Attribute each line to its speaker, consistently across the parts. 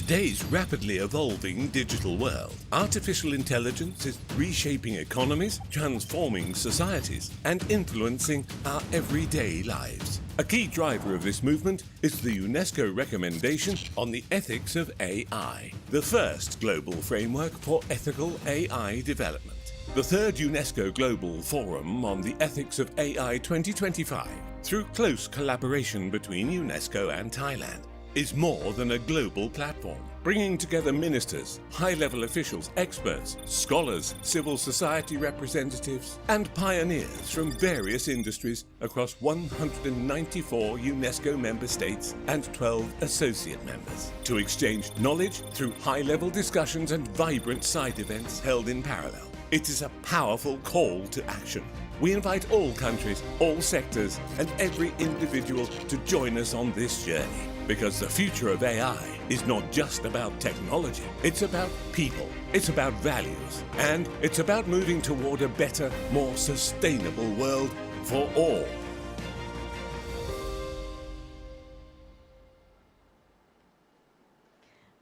Speaker 1: today's rapidly evolving digital world, artificial intelligence is reshaping economies, transforming societies, and influencing our everyday lives. A key driver of this movement is the UNESCO recommendation on the ethics of AI, the first global framework for ethical AI development. The third UNESCO Global Forum on the Ethics of AI 2025, through close collaboration between UNESCO and Thailand, is more than a global platform, bringing together ministers, high-level officials, experts, scholars, civil society representatives, and pioneers from various industries across 194 UNESCO member states and 12 associate members, to exchange knowledge through high-level discussions and vibrant side events held in parallel. It is a powerful call to action. We invite all countries, all sectors, and every individual to join us on this journey. Because the future of AI is not just about technology, it's about people, it's about values, and it's about moving toward a better, more sustainable world for all.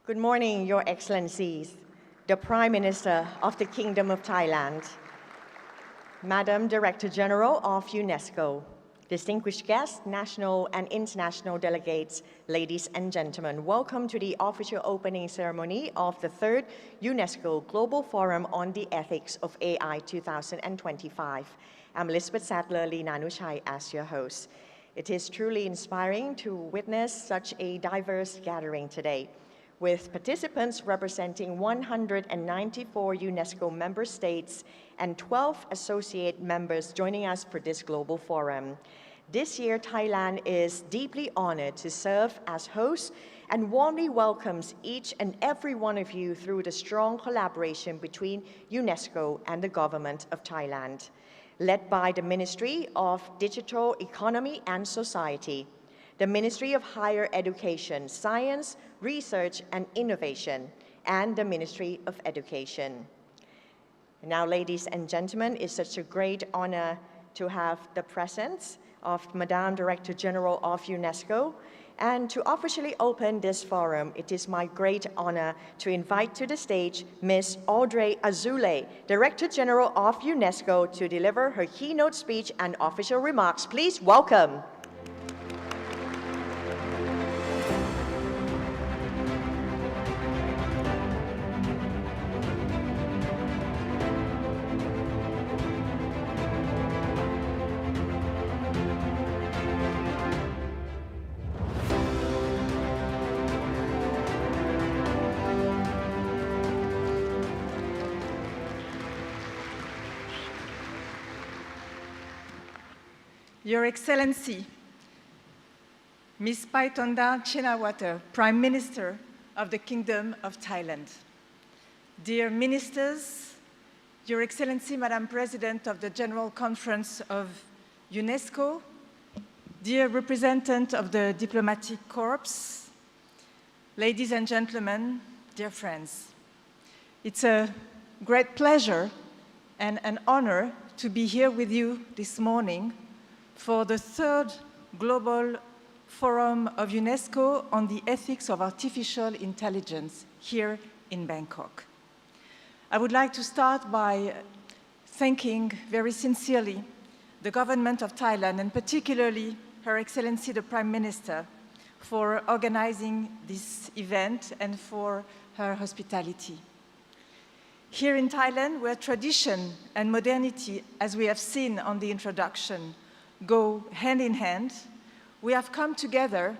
Speaker 2: Good morning, Your Excellencies, the Prime Minister of the Kingdom of Thailand, Madam Director General of UNESCO, distinguished guests, national and international delegates, ladies and gentlemen, welcome to the official opening ceremony of the third UNESCO Global Forum on the Ethics of AI 2025. I'm Elizabeth Sadler-Lee Nanuchai as your host. It is truly inspiring to witness such a diverse gathering today, with participants representing 194 UNESCO member states and 12 associate members joining us for this global forum. This year, Thailand is deeply honored to serve as host and warmly welcomes each and every one of you through the strong collaboration between UNESCO and the government of Thailand, led by the Ministry of Digital Economy and Society, the Ministry of Higher Education, Science, Research and Innovation, and the Ministry of Education. Now, ladies and gentlemen, it's such a great honor to have the presence of Madame Director General of UNESCO. And to officially open this forum, it is my great honor to invite to the stage Ms. Audrey Azoulay, Director General of UNESCO, to deliver her keynote speech and official remarks. Please welcome.
Speaker 3: Your Excellency, Ms. Paetongtarn Shinawatra, Prime Minister of the Kingdom of Thailand. Dear Ministers, Your Excellency, Madam President of the General Conference of UNESCO, dear representative of the Diplomatic Corps, ladies and gentlemen, dear friends. It's a great pleasure and an honor to be here with you this morning for the third Global Forum of UNESCO on the Ethics of Artificial Intelligence here in Bangkok. I would like to start by thanking very sincerely the government of Thailand and particularly Her Excellency the Prime Minister for organizing this event and for her hospitality. Here in Thailand, where tradition and modernity, as we have seen on the introduction, go hand in hand, we have come together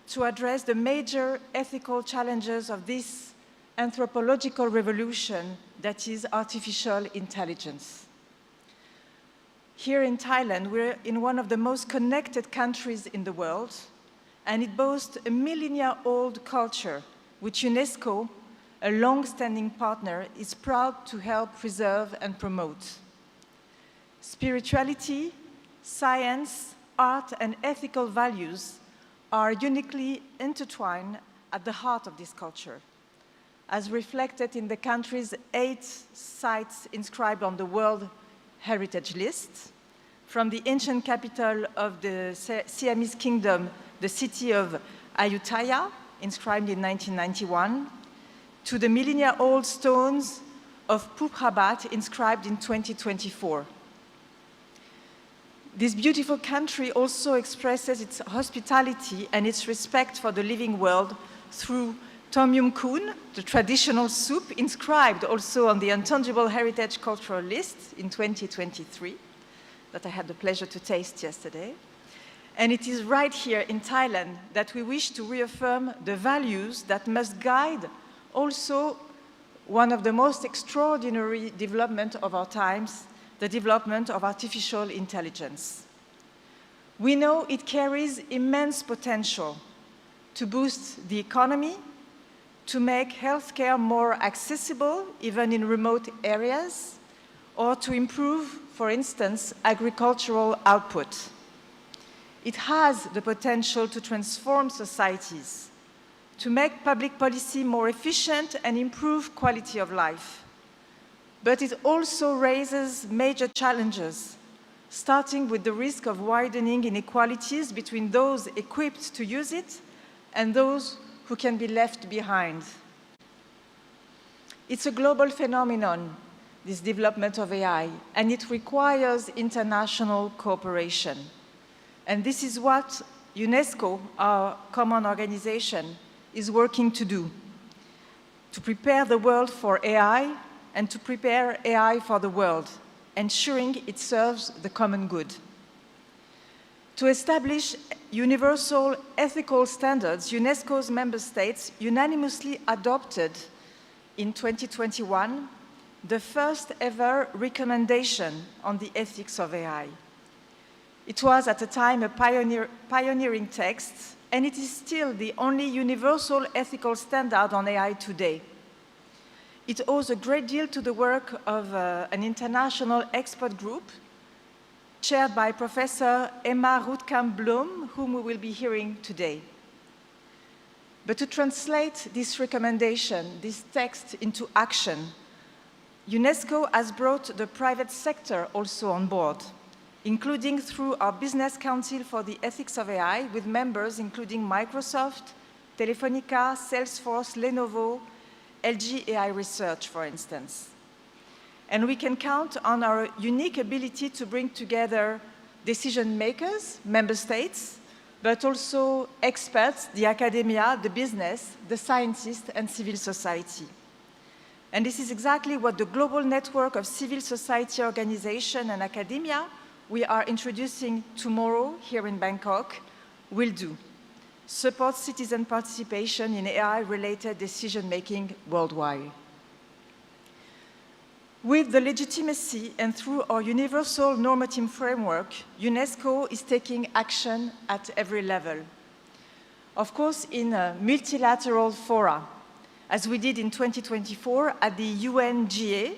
Speaker 3: to address the major ethical challenges of this anthropological revolution that is artificial intelligence. Here in Thailand, we're in one of the most connected countries in the world, and it boasts a millennia-old culture, which UNESCO, a long-standing partner, is proud to help preserve and promote. Spirituality, science, art, and ethical values are uniquely intertwined at the heart of this culture, as reflected in the country's 8 sites inscribed on the World Heritage List, from the ancient capital of the Siamese Kingdom, the city of Ayutthaya, inscribed in 1991, to the millennia-old stones of Puprabat, inscribed in 2024. This beautiful country also expresses its hospitality and its respect for the living world through Tom Yum Kun, the traditional soup, inscribed also on the Intangible Heritage Cultural List in 2023, that I had the pleasure to taste yesterday. And it is right here in Thailand that we wish to reaffirm the values that must guide also one of the most extraordinary developments of our times, the development of artificial intelligence. We know it carries immense potential to boost the economy, to make healthcare more accessible, even in remote areas, or to improve, for instance, agricultural output. It has the potential to transform societies, to make public policy more efficient and improve quality of life. But it also raises major challenges, starting with the risk of widening inequalities between those equipped to use it and those who can be left behind. It's a global phenomenon, this development of AI, and it requires international cooperation. And this is what UNESCO, our common organization, is working to do, to prepare the world for AI and to prepare AI for the world, ensuring it serves the common good. To establish universal ethical standards, UNESCO's member states unanimously adopted in 2021 the first ever recommendation on the ethics of AI. It was at the time a pioneering text, and it is still the only universal ethical standard on AI today. It owes a great deal to the work of an international expert group chaired by Professor Emma Roetkamp-Bloem, whom we will be hearing today. But to translate this recommendation, this text, into action, UNESCO has brought the private sector also on board, including through our Business Council for the Ethics of AI, with members including Microsoft, Telefonica, Salesforce, Lenovo, LG AI Research, for instance. And we can count on our unique ability to bring together decision makers, member states, but also experts, the academia, the business, the scientists, and civil society. And this is exactly what the global network of civil society organizations and academia we are introducing tomorrow here in Bangkok will do. Support citizen participation in AI-related decision-making worldwide. With the legitimacy and through our universal normative framework, UNESCO is taking action at every level. Of course, in multilateral fora, as we did in 2024 at the UNGA,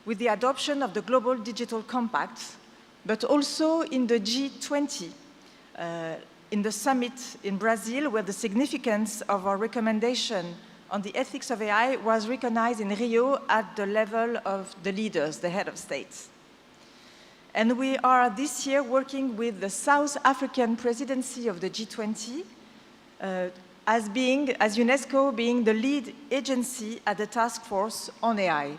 Speaker 3: with the adoption of the Global Digital Compact, but also in the G20, in the summit in Brazil, where the significance of our recommendation on the ethics of AI was recognized in Rio at the level of the leaders, the head of states. And we are this year working with the South African presidency of the G20 as UNESCO being the lead agency at the task force on AI.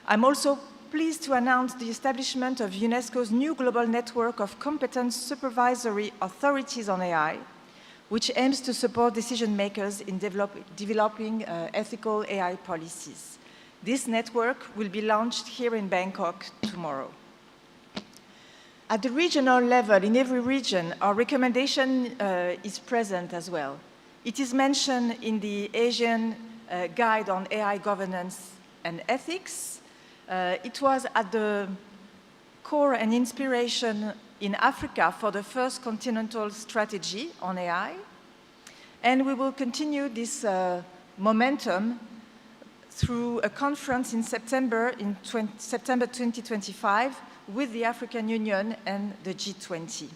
Speaker 3: I'm also pleased to announce the establishment of UNESCO's new global network of competent supervisory authorities on AI, which aims to support decision makers in developing ethical AI policies. This network will be launched here in Bangkok tomorrow. At the regional level, in every region, our recommendation is present as well. It is mentioned in the Asian Guide on AI Governance and Ethics. It was at the core and inspiration in Africa for the first continental strategy on AI. And we will continue this momentum through a conference in September 2025 with the African Union and the G20.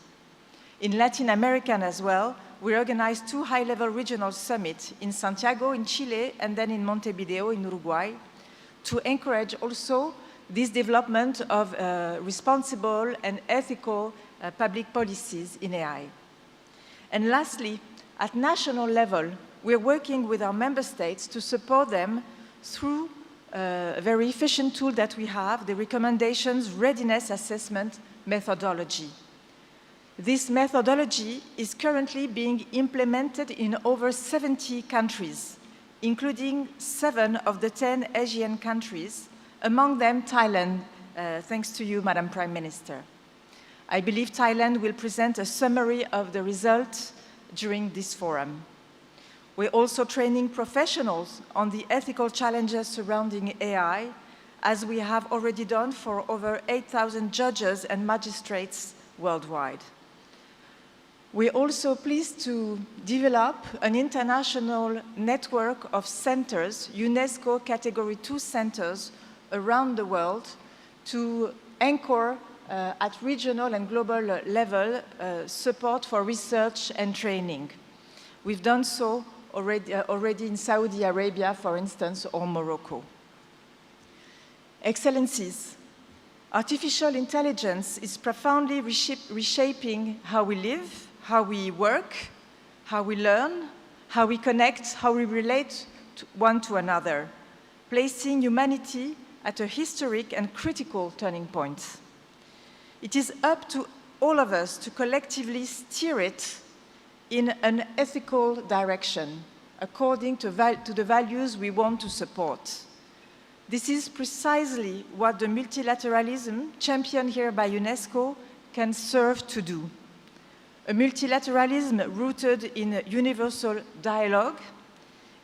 Speaker 3: In Latin America as well, we organized 2 high-level regional summits in Santiago in Chile and then in Montevideo in Uruguay to encourage also this development of responsible and ethical public policies in AI. And lastly, At national level, we're working with our member states to support them through a very efficient tool that we have, the Recommendations Readiness Assessment methodology. This methodology is currently being implemented in over 70 countries, including 7 of the 10 Asian countries, among them Thailand, thanks to you, Madam Prime Minister. I believe Thailand will present a summary of the results during this forum. We're also training professionals on the ethical challenges surrounding AI, as we have already done for over 8,000 judges and magistrates worldwide. We're also pleased to develop an international network of centers, UNESCO Category 2 centers around the world, to anchor at regional and global level support for research and training. We've done so already in Saudi Arabia, for instance, or Morocco. Excellencies, artificial intelligence is profoundly reshaping how we live, how we work, how we learn, how we connect, how we relate one to another, placing humanity at a historic and critical turning point. It is up to all of us to collectively steer it in an ethical direction, according to the values we want to support. This is precisely what the multilateralism championed here by UNESCO can serve to do. A multilateralism rooted in universal dialogue,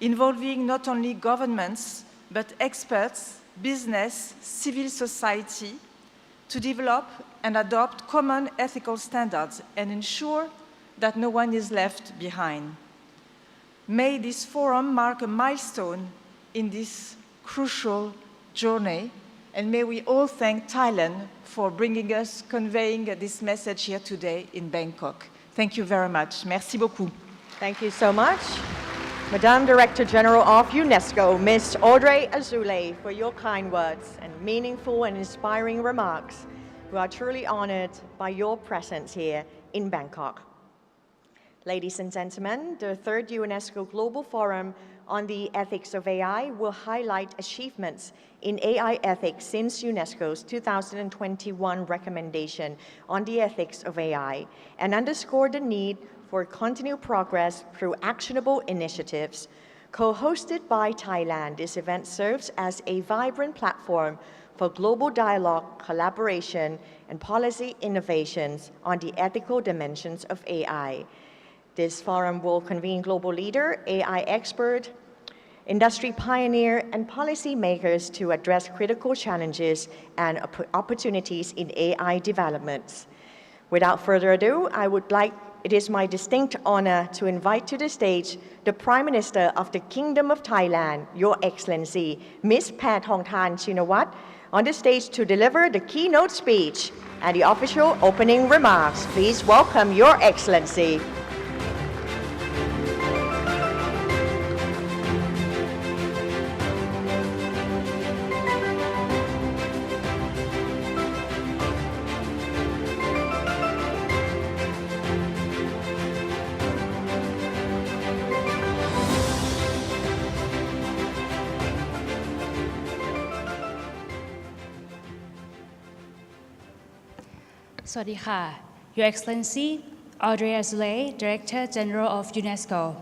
Speaker 3: involving not only governments, but experts, business, civil society, to develop and adopt common ethical standards and ensure that no one is left behind. May this forum mark a milestone in this crucial journey, and may we all thank Thailand for conveying this message here today in Bangkok. Thank you very much. Merci beaucoup.
Speaker 2: Thank you so much, Madame Director General of UNESCO, Ms. Audrey Azoulay, for your kind words and meaningful and inspiring remarks. We are truly honored by your presence here in Bangkok. Ladies and gentlemen, the third UNESCO Global Forum on the Ethics of AI will highlight achievements in AI ethics since UNESCO's 2021 recommendation on the ethics of AI and underscore the need for continued progress through actionable initiatives. Co-hosted by Thailand, this event serves as a vibrant platform for global dialogue, collaboration, and policy innovations on the ethical dimensions of AI. This forum will convene global leader, AI expert, industry pioneer, and policymakers to address critical challenges and opportunities in AI developments. Without further ado, it is my distinct honor to invite to the stage the Prime Minister of the Kingdom of Thailand, Your Excellency, Ms. Paetongtarn Shinawatra, on the stage to deliver the keynote speech and the official opening remarks. Please welcome Your Excellency.
Speaker 4: Sawasdee Kha. Your Excellency, Audrey Azoulay, Director General of UNESCO,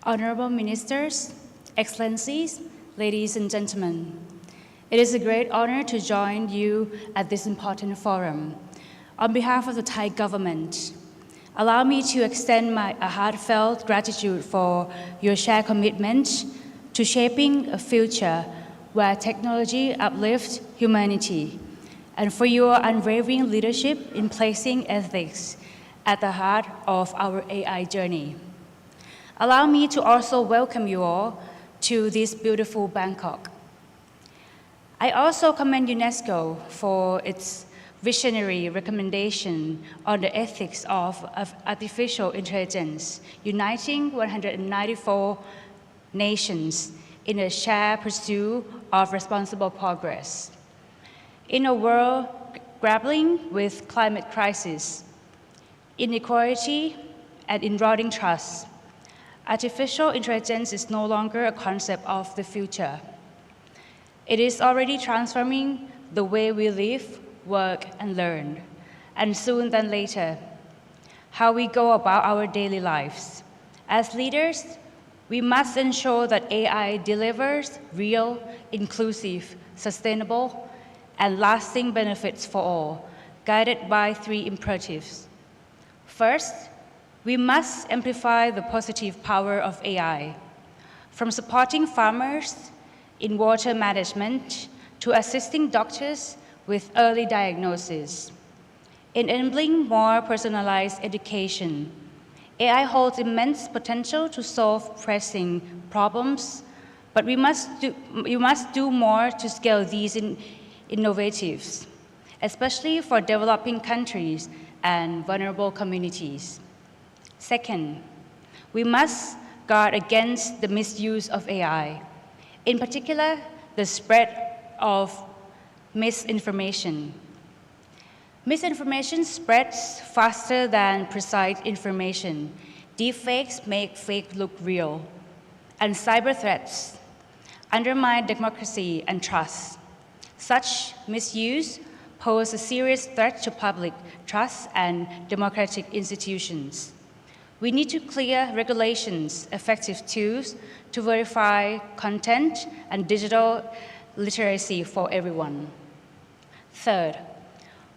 Speaker 4: Honorable Ministers, Excellencies, ladies and gentlemen. It is a great honor to join you at this important forum. On behalf of the Thai government, allow me to extend a heartfelt gratitude for your shared commitment to shaping a future where technology uplifts humanity, and for your unwavering leadership in placing ethics at the heart of our AI journey. Allow me to also welcome you all to this beautiful Bangkok. I also commend UNESCO for its visionary recommendation on the ethics of artificial intelligence, uniting 194 nations in a shared pursuit of responsible progress. In a world grappling with climate crisis, inequality, and eroding trust, Artificial intelligence is no longer a concept of the future. It is already transforming the way we live, work, and learn, and soon than later, how we go about our daily lives. As leaders, we must ensure that AI delivers real, inclusive, sustainable, and lasting benefits for all, guided by three imperatives. First, we must amplify the positive power of AI, from supporting farmers in water management to assisting doctors with early diagnosis. Enabling more personalized education, AI holds immense potential to solve pressing problems, but we must do more to scale these innovatives, especially for developing countries and vulnerable communities. Second, we must guard against the misuse of AI, in particular, the spread of misinformation. Misinformation spreads faster than precise information. Deepfakes make fake look real, and cyber threats undermine democracy and trust. Such misuse pose a serious threat to public trust and democratic institutions. We need to clear regulations, effective tools to verify content and digital literacy for everyone. Third,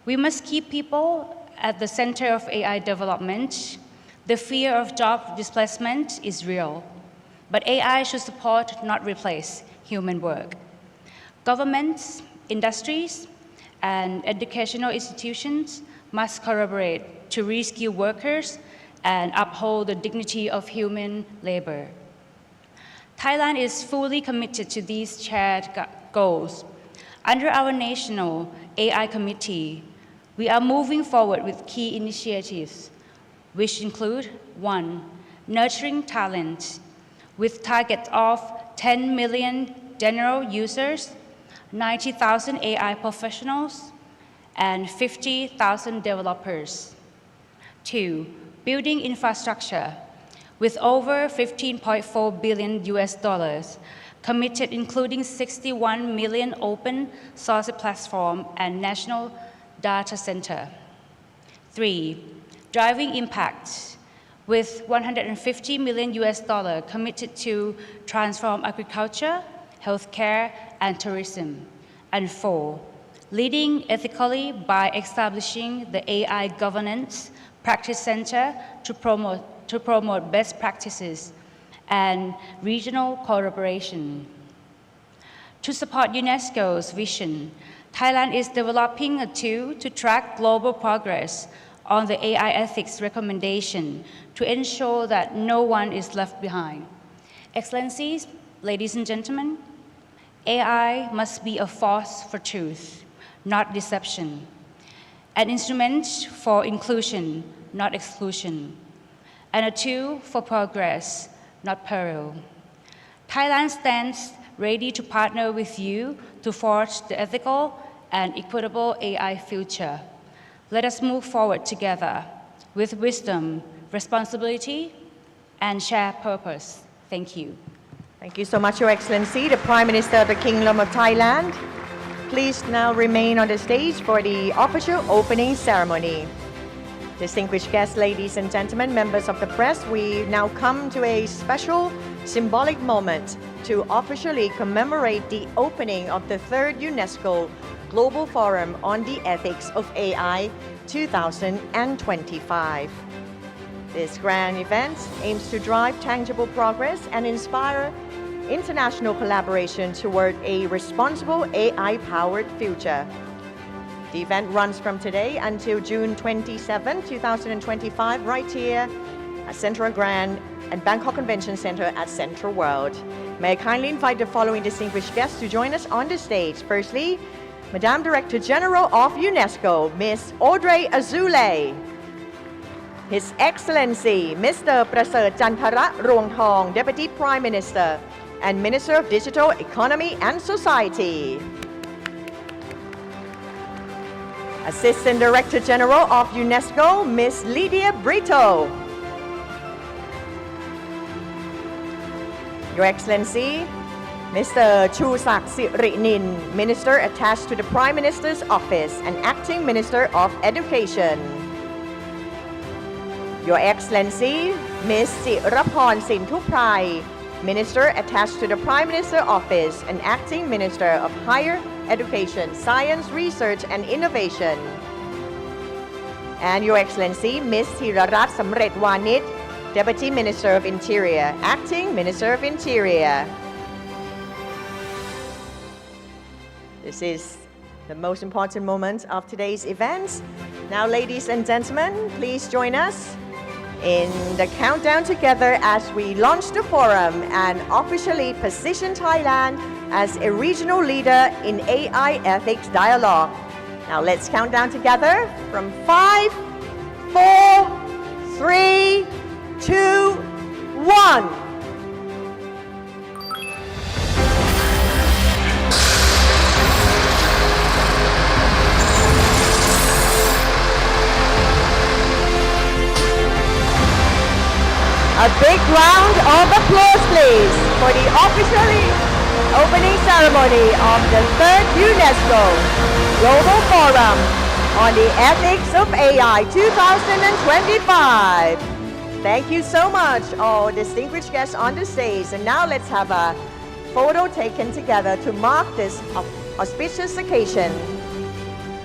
Speaker 4: we must keep people at the center of AI development. The fear of job displacement is real, but AI should support, not replace, human work. Governments, industries, and educational institutions must collaborate to reskill workers and uphold the dignity of human labor. Thailand is fully committed to these shared goals. Under our National AI Committee, we are moving forward with key initiatives, which include 1. Nurturing talent, with target of 10 million general users, 90,000 AI professionals, and 50,000 developers. 2. Building infrastructure, with over $15.4 billion committed, including 61 million open source platform and national data center. 3. Driving impact, with $150 million committed to transform agriculture, healthcare, and tourism. And 4. Leading ethically by establishing the AI Governance Practice Center to promote best practices and regional collaboration. To support UNESCO's vision, Thailand is developing a tool to track global progress on the AI ethics recommendation to ensure that no one is left behind. Excellencies, ladies and gentlemen, AI must be a force for truth, not deception, an instrument for inclusion, not exclusion, and a tool for progress, not peril. Thailand stands ready to partner with you to forge the ethical and equitable AI future. Let us move forward together with wisdom, responsibility, and shared purpose. Thank you.
Speaker 2: Thank you so much, Your Excellency, the Prime Minister of the Kingdom of Thailand. Please now remain on the stage for the official opening ceremony. Distinguished guests, ladies and gentlemen, members of the press, we now come to a special symbolic moment to officially commemorate the opening of the 3rd UNESCO Global Forum on the Ethics of AI 2025. This grand event aims to drive tangible progress and inspire international collaboration toward a responsible AI-powered future. The event runs from today until June 27, 2025, right here at Central Grand and Bangkok Convention Center at Central World. May I kindly invite the following distinguished guests to join us on the stage. Firstly, Madame Director General of UNESCO, Ms. Audrey Azoulay. His Excellency, Mr. Prasert Chantara Rongthong, Deputy Prime Minister and Minister of Digital Economy and Society. Assistant Director General of UNESCO, Ms. Lydia Brito. Your Excellency, Mr. Chusak Sirinin, Minister attached to the Prime Minister's Office and Acting Minister of Education. Your Excellency, Ms. Siraphon Sintuprai, Minister attached to the Prime Minister's Office and Acting Minister of Higher Education, Science, Research and Innovation. And Your Excellency, Ms. Thirarat Samret Wanit, Deputy Minister of Interior, Acting Minister of Interior. This is the most important moment of today's event. Now, ladies and gentlemen, please join us in the countdown together as we launch the forum and officially position Thailand as a regional leader in AI ethics dialogue. Now let's count down together from 5, 4, 3, 2, 1. A big round of applause, please, for the officially opening ceremony of the 3rd UNESCO Global Forum on the Ethics of AI 2025. Thank you so much, all distinguished guests on the stage. And now let's have a photo taken together to mark this auspicious occasion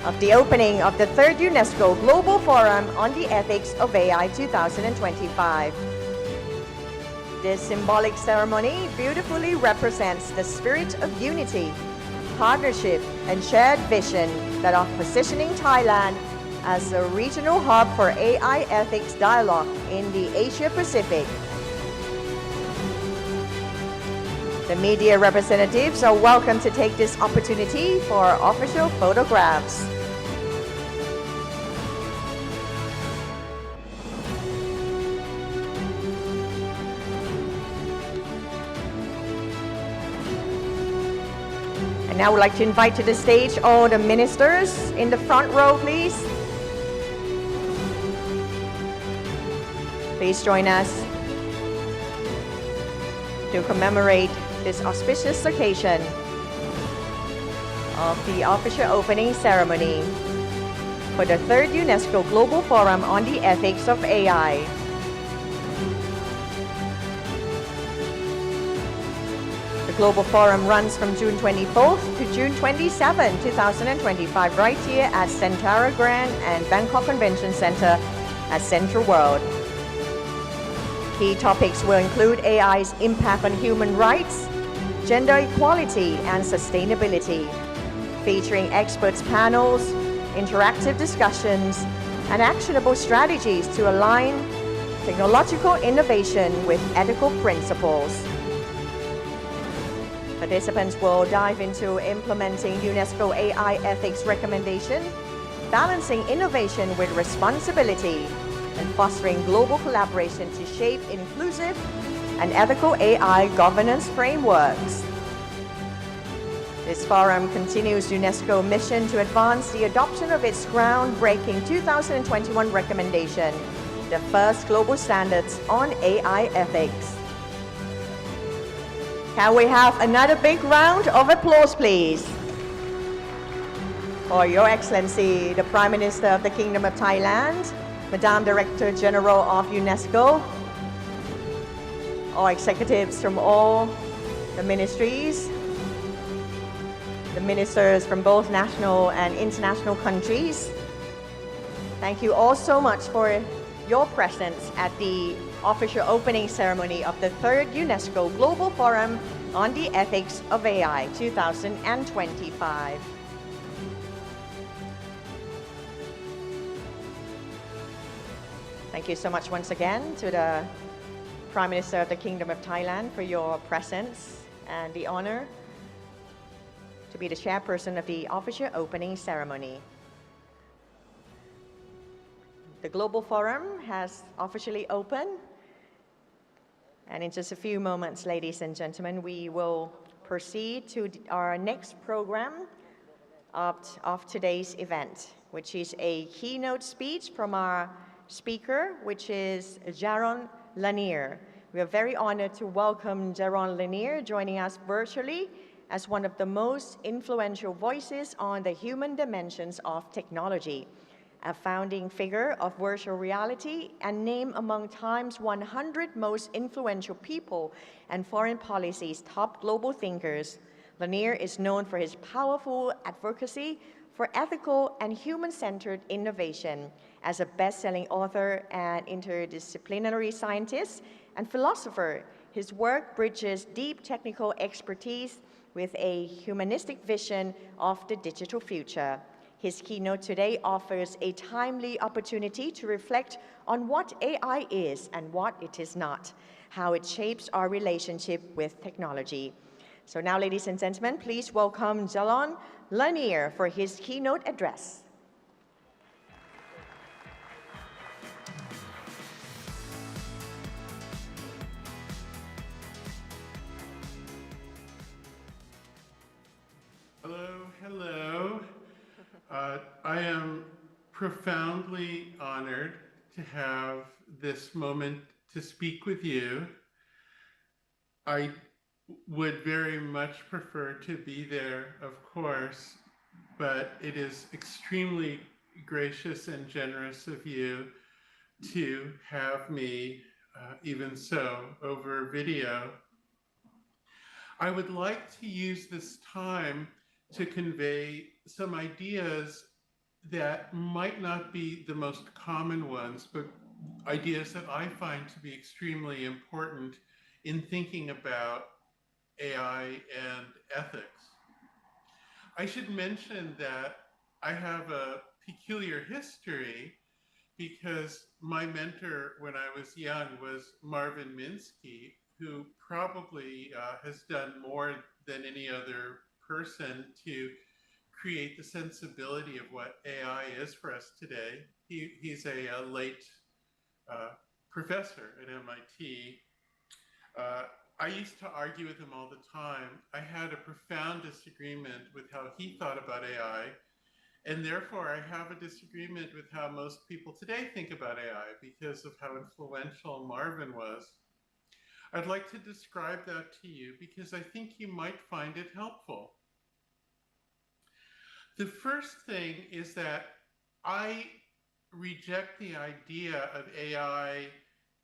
Speaker 2: of the opening of the 3rd UNESCO Global Forum on the Ethics of AI 2025. This symbolic ceremony beautifully represents the spirit of unity, partnership, and shared vision that are positioning Thailand as a regional hub for AI ethics dialogue in the Asia Pacific. The media representatives are welcome to take this opportunity for official photographs. And now I would like to invite to the stage all the ministers in the front row, please. Please join us to commemorate this auspicious occasion of the official opening ceremony for the 3rd UNESCO Global Forum on the Ethics of AI. The Global Forum runs from June 24th to June 27, 2025, right here at Centara Grand and Bangkok Convention Center at Central World. Key topics will include AI's impact on human rights, gender equality, and sustainability, featuring experts panels, interactive discussions, and actionable strategies to align technological innovation with ethical principles. Participants will dive into implementing UNESCO AI ethics recommendation, balancing innovation with responsibility, and fostering global collaboration to shape inclusive and ethical AI governance frameworks. This forum continues UNESCO's mission to advance the adoption of its groundbreaking 2021 recommendation, the first global standards on AI ethics. Can we have another big round of applause, please, for Your Excellency, the Prime Minister of the Kingdom of Thailand, Madam Director General of UNESCO, all executives from all the ministries, the ministers from both national and international countries. Thank you all so much for your presence at the official opening ceremony of the 3rd UNESCO Global Forum on the Ethics of AI 2025. Thank you so much once again to the Prime Minister of the Kingdom of Thailand for your presence and the honor to be the chairperson of the official opening ceremony. The Global Forum has officially opened, and in just a few moments, ladies and gentlemen, we will proceed to our next program of today's event, which is a keynote speech from our speaker, which is Jaron Lanier. We are very honored to welcome Jaron Lanier joining us virtually as one of the most influential voices on the human dimensions of technology, a founding figure of virtual reality and named among Time's 100 most influential people and foreign policy's top global thinkers. Lanier is known for his powerful advocacy for ethical and human-centered innovation. As a best-selling author and interdisciplinary scientist and philosopher, his work bridges deep technical expertise with a humanistic vision of the digital future. His keynote today offers a timely opportunity to reflect on what AI is and what it is not, how it shapes our relationship with technology. So now, ladies and gentlemen, please welcome Jaron Lanier for his keynote address.
Speaker 5: Hello. I am profoundly honored to have this moment to speak with you. I would very much prefer to be there, of course, but it is extremely gracious and generous of you to have me, even so, over video. I would like to use this time to convey some ideas that might not be the most common ones, but ideas that I find to be extremely important in thinking about AI and ethics. I should mention that I have a peculiar history because my mentor when I was young was Marvin Minsky, who probably has done more than any other person to create the sensibility of what AI is for us today. He's a late professor at MIT. I used to argue with him all the time. I had a profound disagreement with how he thought about AI, and therefore I have a disagreement with how most people today think about AI because of how influential Marvin was. I'd like to describe that to you because I think you might find it helpful. The first thing is that I reject the idea of AI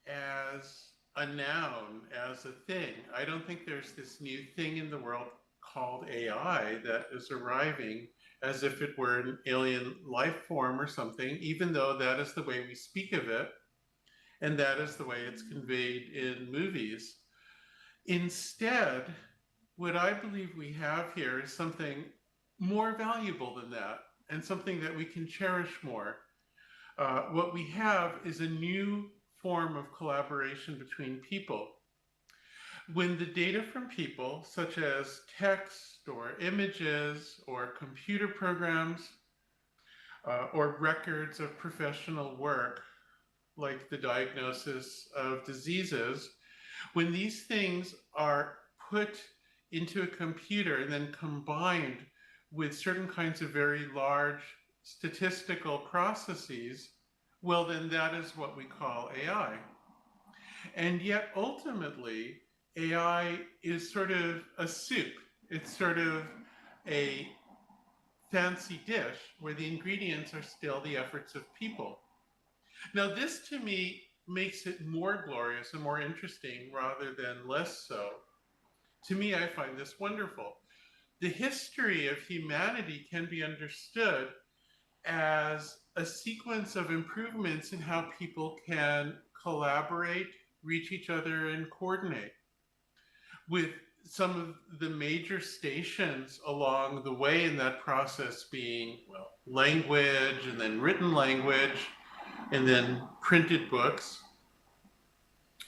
Speaker 5: as a noun, as a thing. I don't think there's this new thing in the world called AI that is arriving as if it were an alien life form or something, even though that is the way we speak of it, and that is the way it's conveyed in movies. Instead, what I believe we have here is something more valuable than that, and something that we can cherish more. What we have is a new form of collaboration between people. When the data from people, such as text or images or computer programs or records of professional work, like the diagnosis of diseases, when these things are put into a computer and then combined with certain kinds of very large statistical processes, well, then that is what we call AI. And yet, ultimately, AI is sort of a soup. It's sort of a fancy dish where the ingredients are still the efforts of people. Now, this to me makes it more glorious and more interesting rather than less so. To me, I find this wonderful. The history of humanity can be understood as a sequence of improvements in how people can collaborate, reach each other, and coordinate, with some of the major stations along the way in that process being, well, language, and then written language, and then printed books,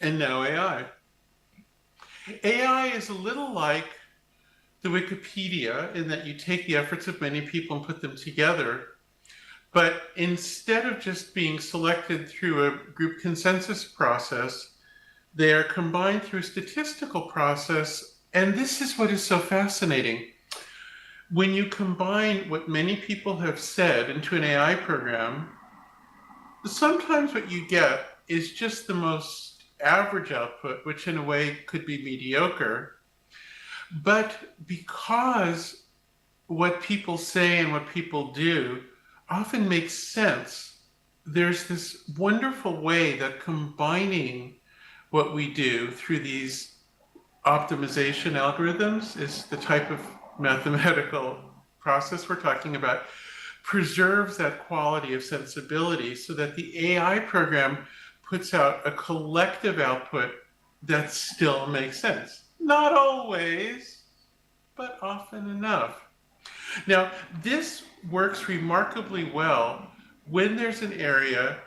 Speaker 5: and now AI. AI is a little like the Wikipedia in that you take the efforts of many people and put them together, but instead of just being selected through a group consensus process, they are combined through a statistical process, and this is what is so fascinating. When you combine what many people have said into an AI program, sometimes what you get is just the most average output, which in a way could be mediocre. But because what people say and what people do often makes sense, there's this wonderful way that combining what we do through these optimization algorithms is the type of mathematical process we're talking about, preserves that quality of sensibility so that the AI program puts out a collective output that still makes sense. Not always, but often enough. Now, this works remarkably well when there's an area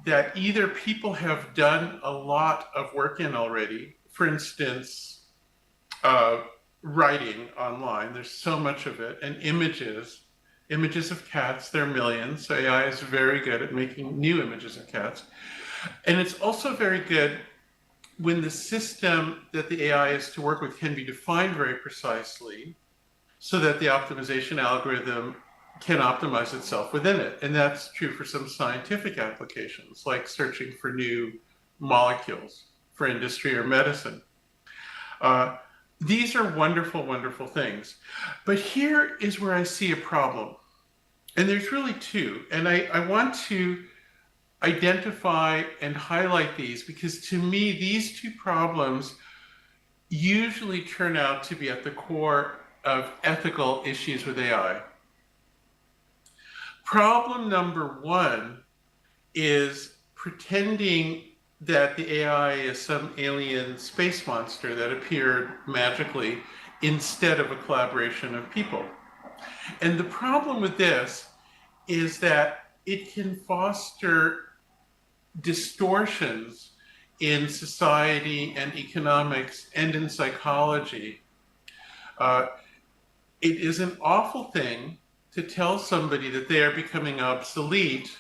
Speaker 5: that either people have done a lot of work in already, for instance, writing online, there's so much of it, and images of cats, there are millions, so AI is very good at making new images of cats. And it's also very good when the system that the AI is to work with can be defined very precisely so that the optimization algorithm can optimize itself within it. And that's true for some scientific applications, like searching for new molecules for industry or medicine. These are wonderful, wonderful things. But here is where I see a problem. And there's really two. And I want to identify and highlight these because to me, these two problems usually turn out to be at the core of ethical issues with AI. Problem number one is pretending that the AI is some alien space monster that appeared magically instead of a collaboration of people. And the problem with this is that it can foster distortions in society and economics and in psychology. It is an awful thing to tell somebody that they are becoming obsolete,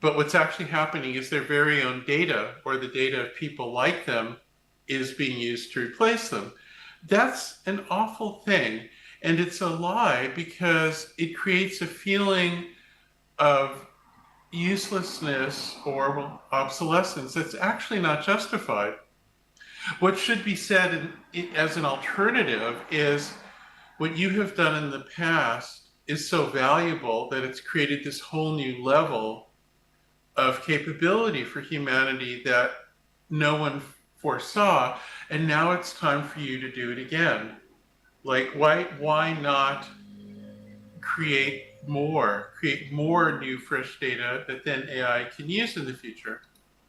Speaker 5: but what's actually happening is their very own data or the data of people like them is being used to replace them. That's an awful thing. And it's a lie because it creates a feeling of uselessness or obsolescence that's actually not justified. What should be said as an alternative is what you have done in the past is so valuable that it's created this whole new level of capability for humanity that no one foresaw, and now it's time for you to do it again. Like, why not create more new fresh data that then AI can use in the future?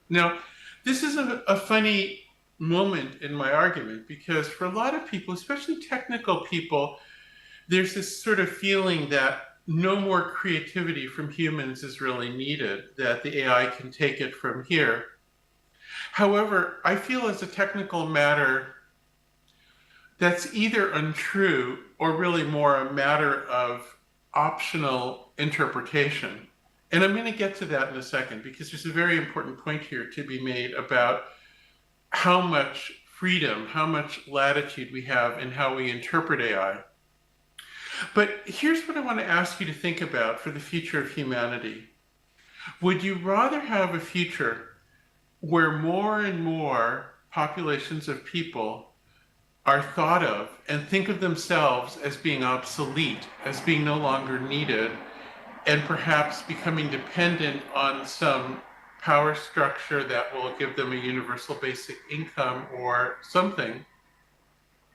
Speaker 5: Now, this is a funny moment in my argument because for a lot of people, especially technical people, there's this sort of feeling that no more creativity from humans is really needed, that the AI can take it from here. However, I feel as a technical matter, that's either untrue or really more a matter of optional interpretation. And I'm going to get to that in a second because there's a very important point here to be made about how much freedom, how much latitude we have in how we interpret AI. But here's what I want to ask you to think about for the future of humanity. Would you rather have a future where more and more populations of people are thought of and think of themselves as being obsolete, as being no longer needed, and perhaps becoming dependent on some power structure that will give them a universal basic income or something?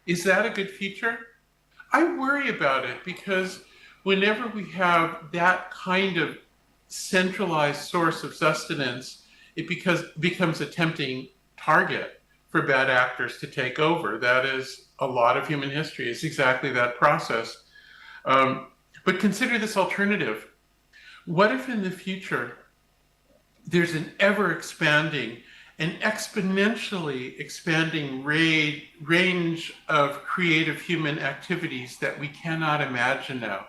Speaker 5: Is that a good future? I worry about it because whenever we have that kind of centralized source of sustenance, it becomes a tempting target for bad actors to take over. That is a lot of human history. It's exactly that process. But consider this alternative. What if in the future there's an ever-expanding an exponentially expanding range of creative human activities that we cannot imagine now?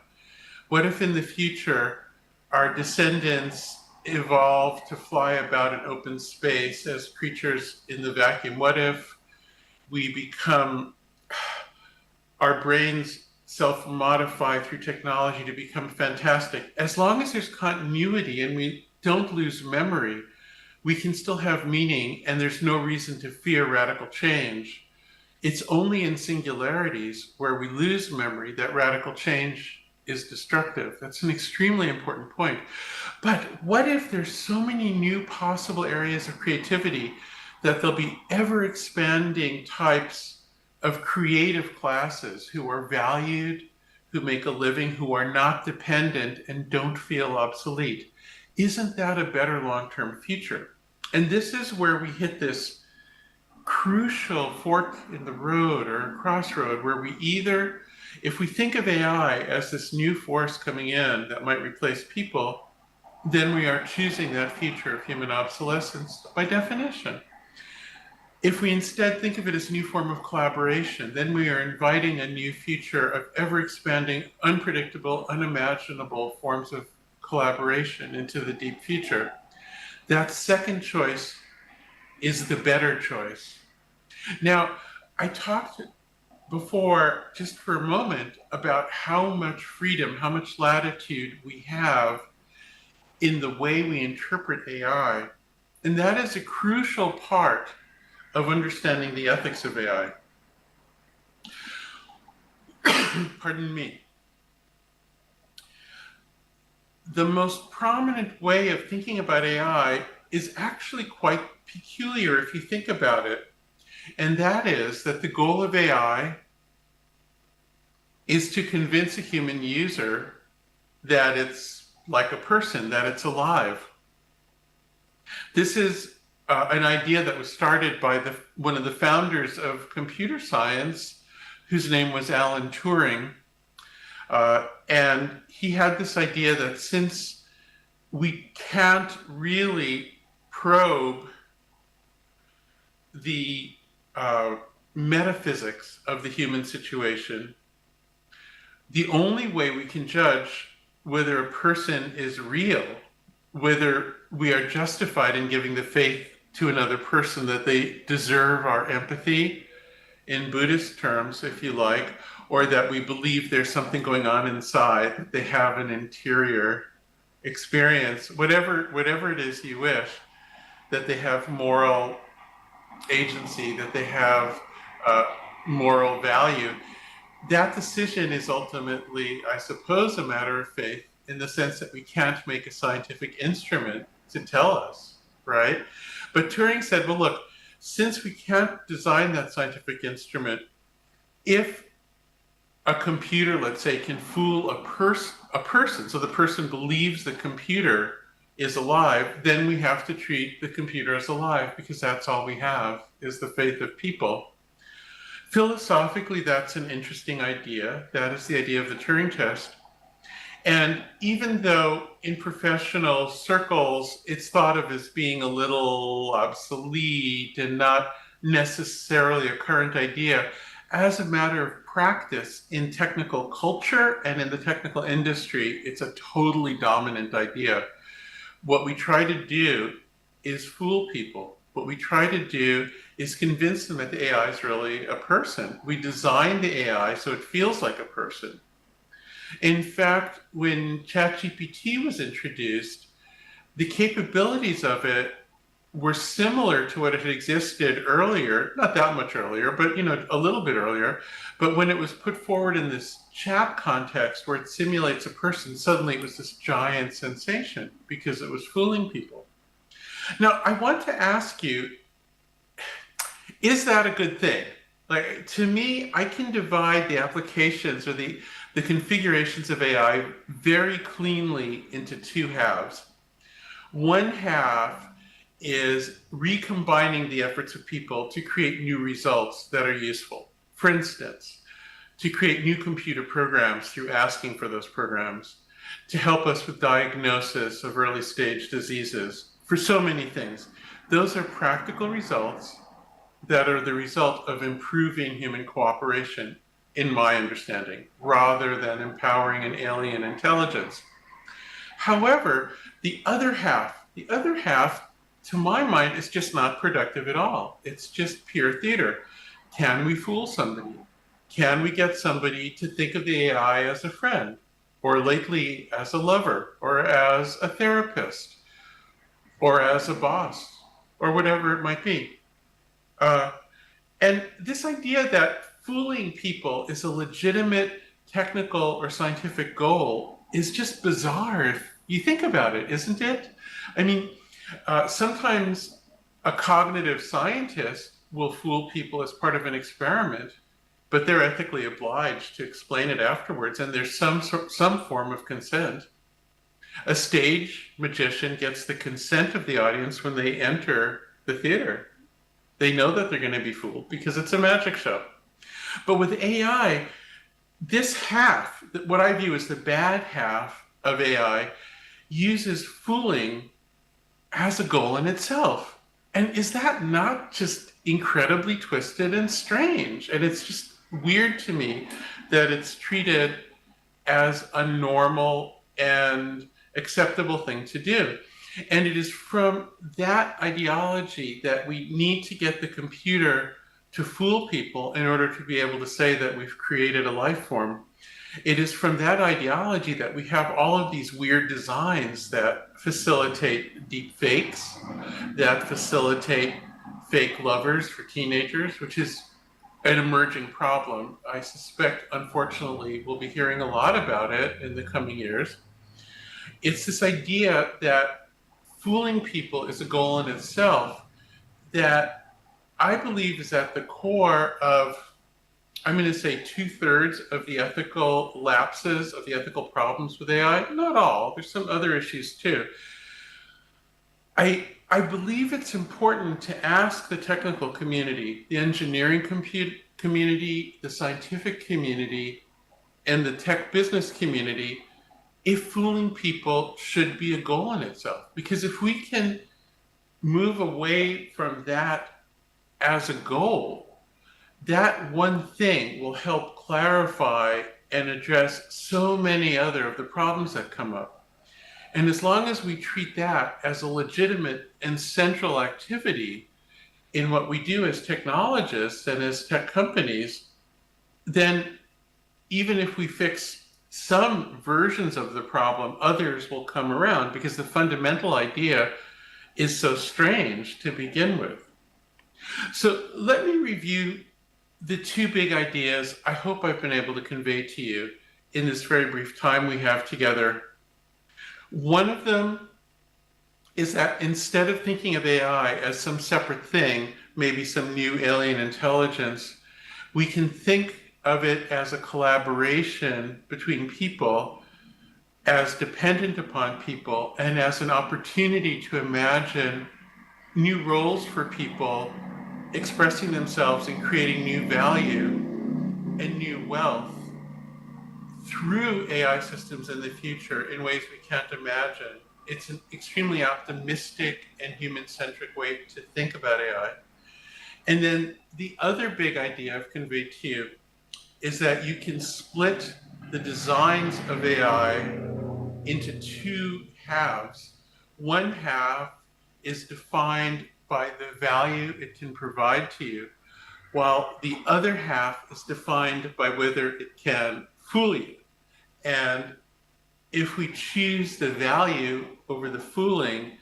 Speaker 5: What if in the future our descendants evolve to fly about in open space as creatures in the vacuum? What if we become, our brains self-modify through technology to become fantastic? As long as there's continuity and we don't lose memory, we can still have meaning, and there's no reason to fear radical change. It's only in singularities where we lose memory that radical change is destructive. That's an extremely important point. But what if there's so many new possible areas of creativity that there'll be ever expanding types of creative classes who are valued, who make a living, who are not dependent and don't feel obsolete? Isn't that a better long-term future? And this is where we hit this crucial fork in the road or crossroad where we either, if we think of AI as this new force coming in that might replace people, then we are choosing that future of human obsolescence by definition. If we instead think of it as a new form of collaboration, then we are inviting a new future of ever-expanding, unpredictable, unimaginable forms of collaboration into the deep future. That second choice is the better choice. Now, I talked before, just for a moment, about how much freedom, how much latitude we have in the way we interpret AI. And that is a crucial part of understanding the ethics of AI. Pardon me. The most prominent way of thinking about AI is actually quite peculiar if you think about it. And that is that the goal of AI is to convince a human user that it's like a person, that it's alive. This is an idea that was started by one of the founders of computer science, whose name was Alan Turing. And he had this idea that since we can't really probe the metaphysics of the human situation, the only way we can judge whether a person is real, whether we are justified in giving the faith to another person that they deserve our empathy, in Buddhist terms, if you like, or that we believe there's something going on inside, that they have an interior experience, whatever it is you wish, that they have moral agency, that they have moral value. That decision is ultimately, I suppose, a matter of faith in the sense that we can't make a scientific instrument to tell us, right? But Turing said, well, look, since we can't design that scientific instrument, if a computer, let's say, can fool a person, so the person believes the computer is alive, then we have to treat the computer as alive because that's all we have is the faith of people. Philosophically, that's an interesting idea. That is the idea of the Turing test. And even though in professional circles, it's thought of as being a little obsolete and not necessarily a current idea, as a matter of practice in technical culture and in the technical industry, it's a totally dominant idea. What we try to do is fool people. What we try to do is convince them that the AI is really a person. We design the AI so it feels like a person. In fact, when ChatGPT was introduced, the capabilities of it were similar to what had existed earlier, not that much earlier, but a little bit earlier. But when it was put forward in this chat context where it simulates a person, suddenly it was this giant sensation because it was fooling people. Now, I want to ask you, is that a good thing? Like, to me, I can divide the applications or the configurations of AI very cleanly into two halves. One half is recombining the efforts of people to create new results that are useful. For instance, to create new computer programs through asking for those programs, to help us with diagnosis of early stage diseases, for so many things. Those are practical results that are the result of improving human cooperation, in my understanding, rather than empowering an alien intelligence. However, the other half, to my mind, is just not productive at all. It's just pure theater. Can we fool somebody? Can we get somebody to think of the AI as a friend, or lately as a lover, or as a therapist? or as a boss or whatever it might be. And this idea that fooling people is a legitimate technical or scientific goal is just bizarre if you think about it, isn't it? I mean, sometimes a cognitive scientist will fool people as part of an experiment, but they're ethically obliged to explain it afterwards, and there's some form of consent. A stage magician gets the consent of the audience when they enter the theater. They know that they're going to be fooled because it's a magic show. But with AI, this half, what I view as the bad half of AI, uses fooling as a goal in itself. And is that not just incredibly twisted and strange? And it's just weird to me that it's treated as a normal and acceptable thing to do. And it is from that ideology that we need to get the computer to fool people in order to be able to say that we've created a life form. It is from that ideology that we have all of these weird designs that facilitate deep fakes, that facilitate fake lovers for teenagers, which is an emerging problem. I suspect, unfortunately, we'll be hearing a lot about it in the coming years. It's this idea that fooling people is a goal in itself that I believe is at the core of, I'm going to say 2/3 of the ethical lapses, of the ethical problems with AI. Not all, there's some other issues too. I believe it's important to ask the technical community, the engineering community, the scientific community, and the tech business community if fooling people should be a goal in itself. Because if we can move away from that as a goal, that one thing will help clarify and address so many other of the problems that come up. And as long as we treat that as a legitimate and central activity in what we do as technologists and as tech companies, then even if we fix some versions of the problem, others will come around because the fundamental idea is so strange to begin with. So let me review the two big ideas I hope I've been able to convey to you in this very brief time we have together. One of them is that instead of thinking of AI as some separate thing, maybe some new alien intelligence, we can think of it as a collaboration between people, as dependent upon people, and as an opportunity to imagine new roles for people expressing themselves and creating new value and new wealth through AI systems in the future in ways we can't imagine. It's an extremely optimistic and human-centric way to think about AI. And then the other big idea I've conveyed to you is that you can split the designs of AI into two halves. One half is defined by the value it can provide to you, while the other half is defined by whether it can fool you. And if we choose the value over the fooling,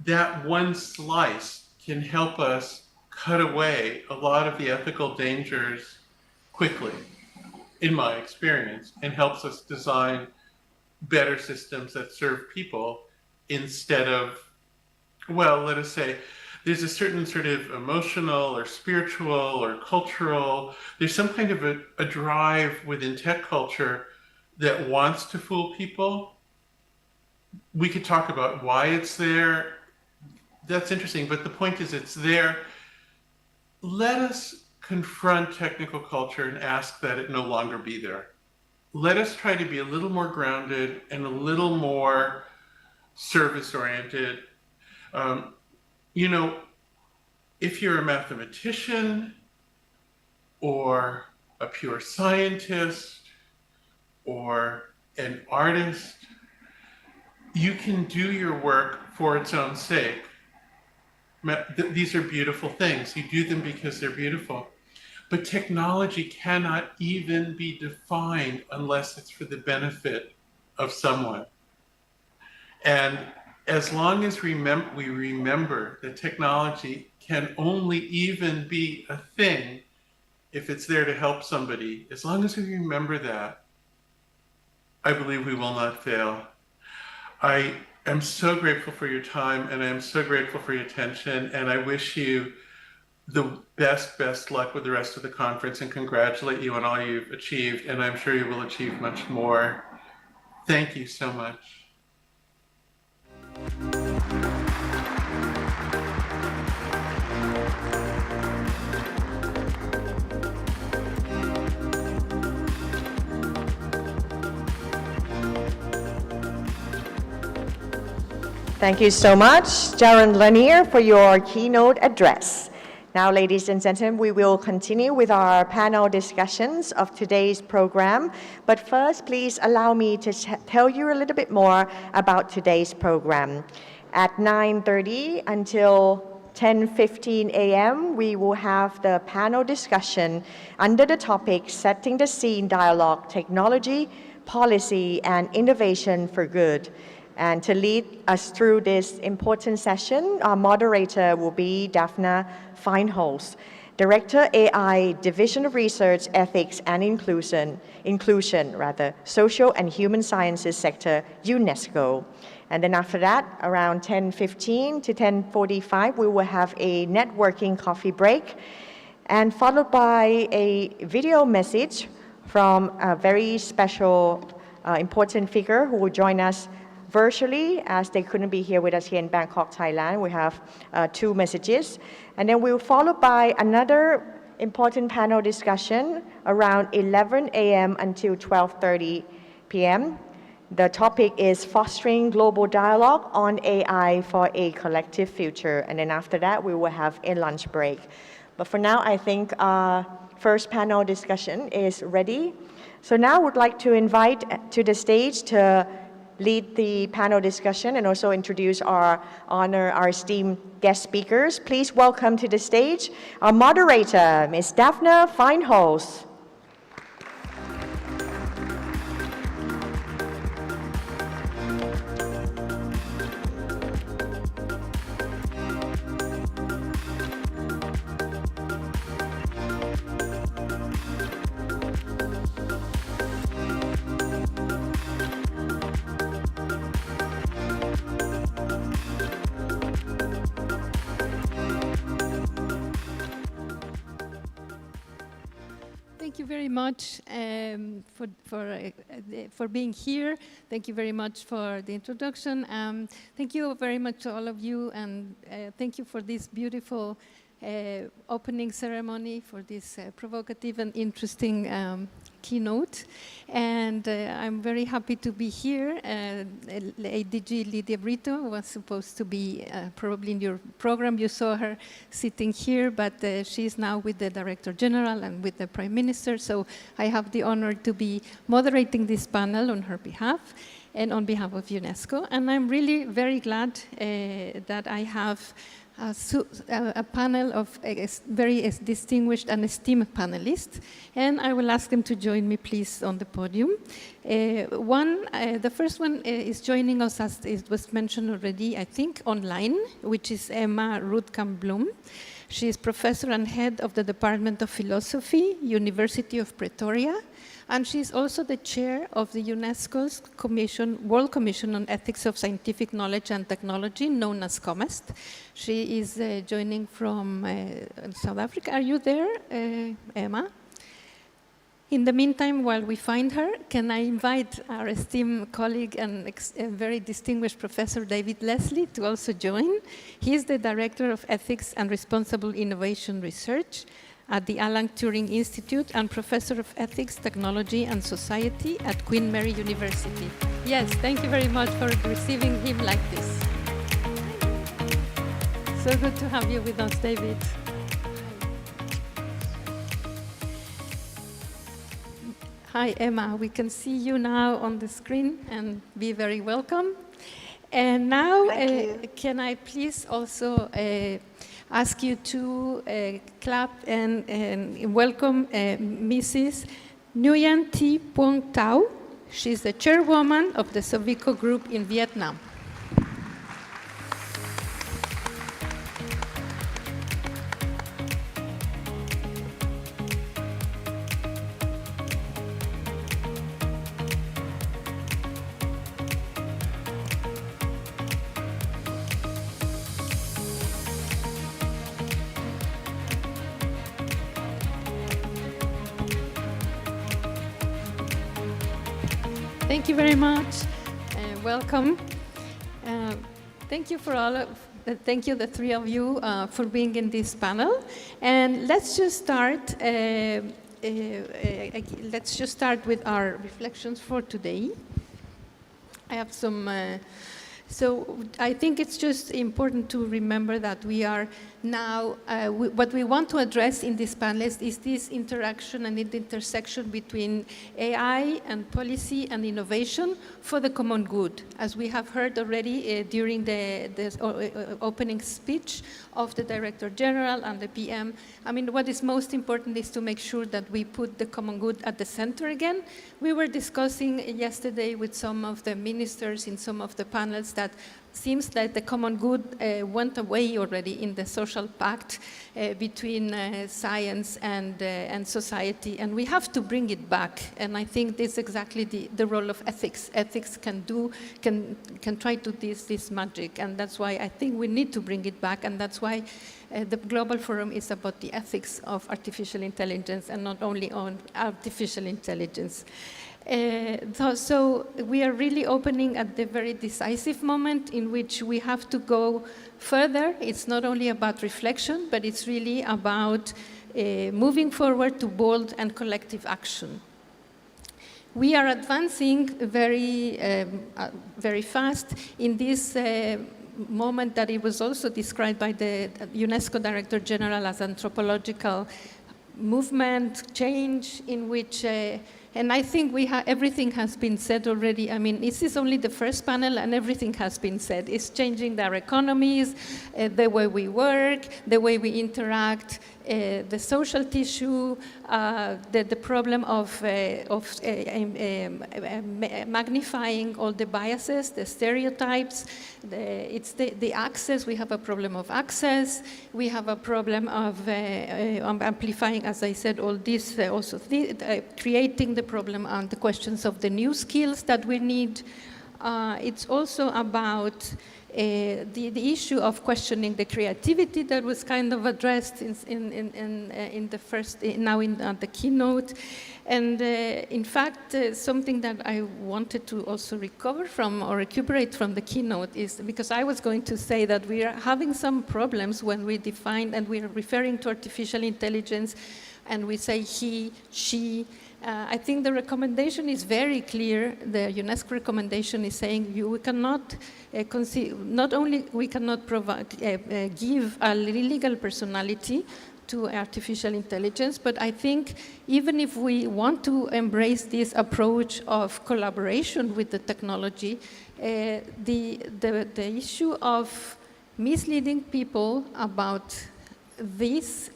Speaker 5: that one slice can help us cut away a lot of the ethical dangers quickly, in my experience, and helps us design better systems that serve people instead of, well, let us say, there's a certain sort of emotional or spiritual or cultural, there's some kind of a drive within tech culture that wants to fool people. We could talk about why it's there. That's interesting, but the point is it's there. Let us confront technical culture and ask that it no longer be there. Let us try to be a little more grounded and a little more service-oriented. You know, if you're a mathematician or a pure scientist or an artist, you can do your work for its own sake. These are beautiful things. You do them because they're beautiful. But technology cannot even be defined unless it's for the benefit of someone. And as long as we remember that technology can only even be a thing if it's there to help somebody, as long as we remember that, I believe we will not fail. I am so grateful for your time, and I am so grateful for your attention, and I wish you the best luck with the rest of the conference and congratulate you on all you've achieved, and I'm sure you will achieve much more. Thank you so much.
Speaker 2: Thank you so much, Jaron Lanier, for your keynote address. Now, ladies and gentlemen, we will continue with our panel discussions of today's program. But first, please allow me to tell you a little bit more about today's program. At 9:30 until 10:15 a.m., we will have the panel discussion under the topic Setting the Scene Dialogue, Technology, Policy, and Innovation for Good. And to lead us through this important session, our moderator will be Daphne Feinholz, Director AI Division of Research, Ethics and Inclusion, Social and Human Sciences Sector, UNESCO. And then after that, around 10:15 to 10:45, we will have a networking coffee break, and followed by a video message from a very special, important figure who will join us virtually, as they couldn't be here with us here in Bangkok, Thailand. We have two messages. And then we'll follow by another important panel discussion around 11 a.m. until 12:30 p.m. The topic is Fostering Global Dialogue on AI for a Collective Future. And then after that, we will have a lunch break. But for now, I think our first panel discussion is ready. So now I would like to invite to the stage to lead the panel discussion and also introduce our esteemed guest speakers. Please welcome to the stage our moderator, Ms. Daphne Feinholz.
Speaker 6: Thank you very much for being here. Thank you very much for the introduction. Thank you very much to all of you, and thank you for this beautiful opening ceremony, for this provocative and interesting keynote. And I'm very happy to be here. ADG Lydia Brito was supposed to be probably in your program. You saw her sitting here, but she's now with the Director General and with the Prime Minister. So I have the honor to be moderating this panel on her behalf and on behalf of UNESCO. And I'm really very glad that I have a panel of very distinguished and esteemed panelists, and I will ask them to join me, please, on the podium. The first one is joining us, as it was mentioned already, I think, online, which is Emma Roodkamp-Bloem. She is professor and head of the Department of Philosophy, University of Pretoria, and she's also the chair of the UNESCO's World Commission on Ethics of Scientific Knowledge and Technology, known as COMEST. She is joining from South Africa. Are you there, Emma? In the meantime, while we find her, can I invite our esteemed colleague and very distinguished Professor David Leslie to also join? He is the Director of Ethics and Responsible Innovation Research at the Alan Turing Institute and Professor of Ethics, Technology and Society at Queen Mary University. Yes, thank you very much for receiving him like this. So good to have you with us, David. Hi, Emma. We can see you now on the screen, and be very welcome. And now, can I please also ask you to clap and welcome Mrs. Nguyen Thi Puong Thao. She's the chairwoman of the Sovico Group in Vietnam. Thank you very much. Welcome. Thank you for thank you, the three of you, for being in this panel. And let's just start. Let's just start with our reflections for today. I have some. So I think it's just important to remember that we are now, what we want to address in this panel is this interaction and the intersection between AI and policy and innovation for the common good. As we have heard already during the opening speech of the Director General and the PM, I mean, what is most important is to make sure that we put the common good at the center again. We were discussing yesterday with some of the ministers in some of the panels that seems that the common good went away already in the social pact between science and society, and we have to bring it back. And I think this is exactly the role of ethics. Ethics can try to do this magic, and that's why I think we need to bring it back, and that's why the Global Forum is about the ethics of artificial intelligence and not only on artificial intelligence. So we are really opening at the very decisive moment in which we have to go further. It's not only about reflection, but it's really about moving forward to bold and collective action. We are advancing very fast in this moment that it was also described by the UNESCO Director General as anthropological movement, change in which and I think everything has been said already. I mean, this is only the first panel and everything has been said. It's changing our economies, the way we work, the way we interact, the social tissue, the problem of magnifying all the biases, the stereotypes. It's the access. We have a problem of access. We have a problem of amplifying, as I said, all this, also creating the problem on the questions of the new skills that we need. It's also about the issue of questioning the creativity that was kind of addressed in the first, now in the keynote. And in fact, something that I wanted to also recover from or recuperate from the keynote is, because I was going to say that we are having some problems when we define and we are referring to artificial intelligence and we say he, she. I think the recommendation is very clear. The UNESCO recommendation is saying we cannot not only we cannot provide, give a legal personality to artificial intelligence, but I think even if we want to embrace this approach of collaboration with the technology, the issue of misleading people about this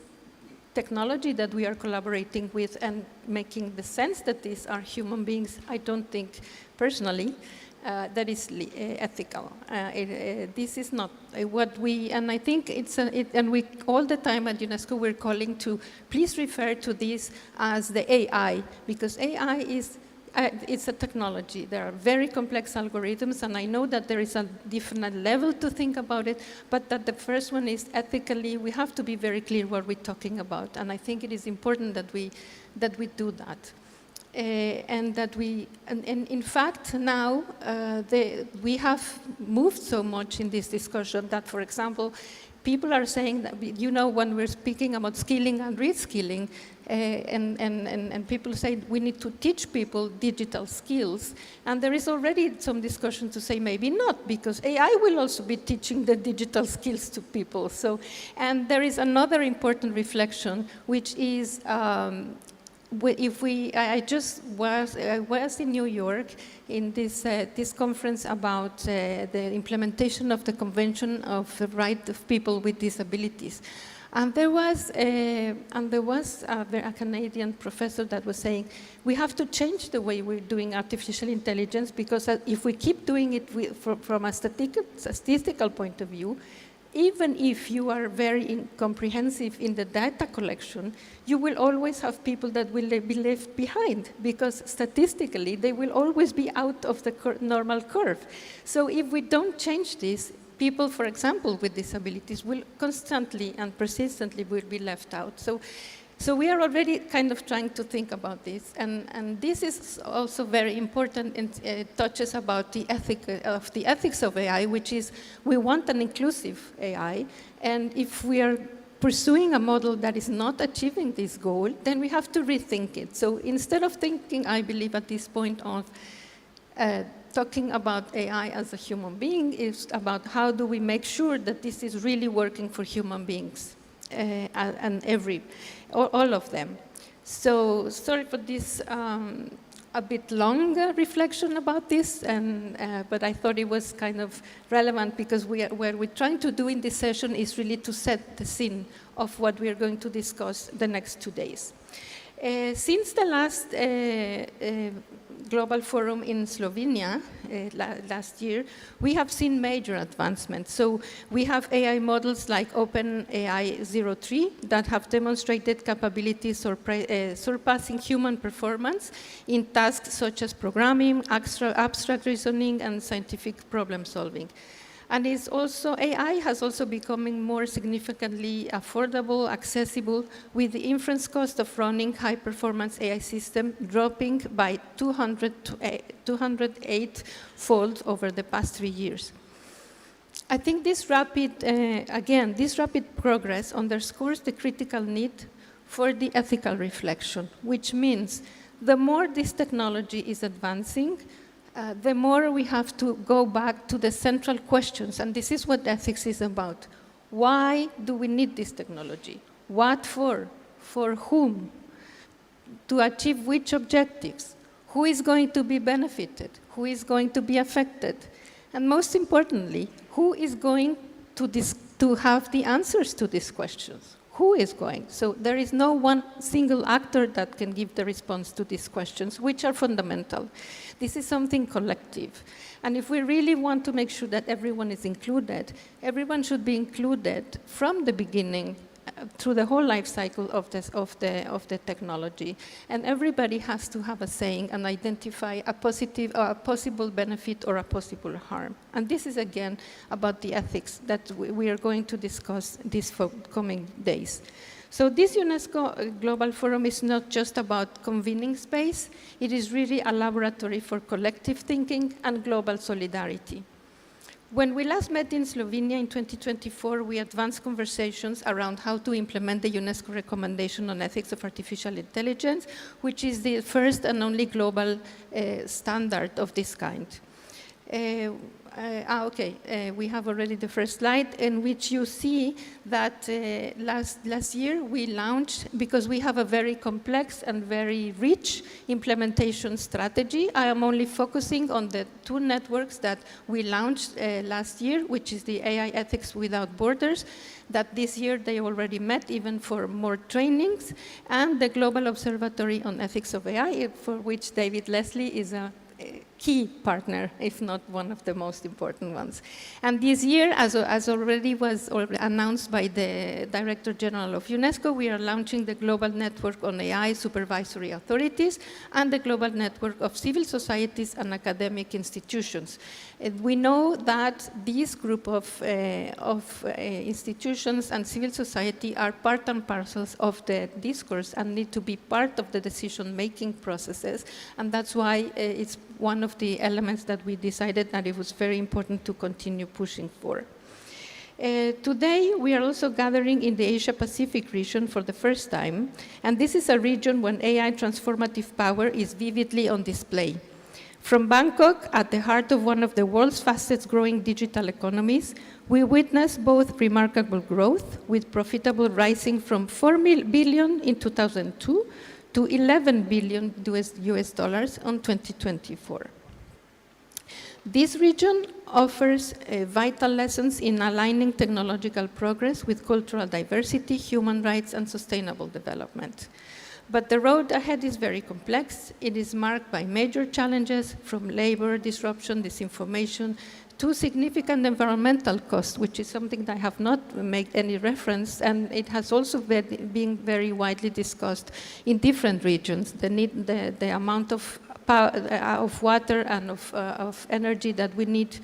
Speaker 6: technology that we are collaborating with and making the sense that these are human beings, I don't think personally that is ethical. This is not what we, and I think and we all the time at UNESCO we're calling to please refer to this as the AI, because AI is it's a technology. There are very complex algorithms, and I know that there is a different level to think about it, but that the first one is ethically, we have to be very clear what we're talking about, and I think it is important that we do that. And that and in fact, now we have moved so much in this discussion that, for example, people are saying that, you know, when we're speaking about skilling and reskilling, and people say we need to teach people digital skills, and there is already some discussion to say maybe not, because AI will also be teaching the digital skills to people. So, and there is another important reflection, which is I was in New York in this conference about the implementation of the Convention of the Right of People with Disabilities. And there was a Canadian professor that was saying, we have to change the way we're doing artificial intelligence, because if we keep doing it from a statistical point of view, even if you are very comprehensive in the data collection, you will always have people that will be left behind, because statistically, they will always be out of the normal curve. So if we don't change this, people, for example, with disabilities will constantly and persistently will be left out. So So we are already kind of trying to think about this, and this is also very important and touches about the ethics of AI, which is we want an inclusive AI, and if we are pursuing a model that is not achieving this goal, then we have to rethink it. So instead of thinking, I believe at this point of talking about AI as a human being, is about how do we make sure that this is really working for human beings, and all of them. So sorry for this a bit longer reflection about this, but I thought it was kind of relevant because what we're trying to do in this session is really to set the scene of what we are going to discuss the next 2 days. Since the last Global Forum in Slovenia last year, we have seen major advancements. So we have AI models like OpenAI 03 that have demonstrated capabilities surpassing human performance in tasks such as programming, abstract reasoning, and scientific problem solving. And it's also, AI has also becoming more significantly affordable, accessible, with the inference cost of running high-performance AI system dropping by 208-fold over the past 3 years. I think this rapid progress underscores the critical need for the ethical reflection, which means the more this technology is advancing, the more we have to go back to the central questions, and this is what ethics is about. Why do we need this technology? What for? For whom? To achieve which objectives? Who is going to be benefited? Who is going to be affected? And most importantly, who is going to have the answers to these questions? Who is going? So there is no one single actor that can give the response to these questions, which are fundamental. This is something collective. And if we really want to make sure that everyone is included, everyone should be included from the beginning through the whole life cycle of the technology. And everybody has to have a saying and identify a positive or a possible benefit or a possible harm. And this is, again, about the ethics that we are going to discuss these coming days. So this UNESCO Global Forum is not just about convening space, it is really a laboratory for collective thinking and global solidarity. When we last met in Slovenia in 2024, we advanced conversations around how to implement the UNESCO recommendation on ethics of artificial intelligence, which is the first and only global standard of this kind. We have already the first slide in which you see that last year we launched, because we have a very complex and very rich implementation strategy. I am only focusing on the 2 networks that we launched last year, which is the AI Ethics Without Borders, that this year they already met even for more trainings, and the Global Observatory on Ethics of AI, for which David Leslie is a key partner, if not one of the most important ones. And this year, as already was announced by the Director General of UNESCO, we are launching the Global Network on AI Supervisory Authorities and the Global Network of Civil Societies and Academic Institutions. And we know that this group of institutions and civil society are part and parcels of the discourse and need to be part of the decision-making processes, and that's why it's one of the elements that we decided that it was very important to continue pushing for. Today, we are also gathering in the Asia-Pacific region for the first time, and this is a region when AI transformative power is vividly on display. From Bangkok, at the heart of one of the world's fastest growing digital economies, we witness both remarkable growth, with profitable rising from $4 billion in 2002 to $11 billion US dollars on 2024. This region offers vital lessons in aligning technological progress with cultural diversity, human rights, and sustainable development. But the road ahead is very complex. It is marked by major challenges, from labor disruption, disinformation, to significant environmental costs, which is something that I have not made any reference, and it has also been very widely discussed in different regions, the amount of water and of energy that we need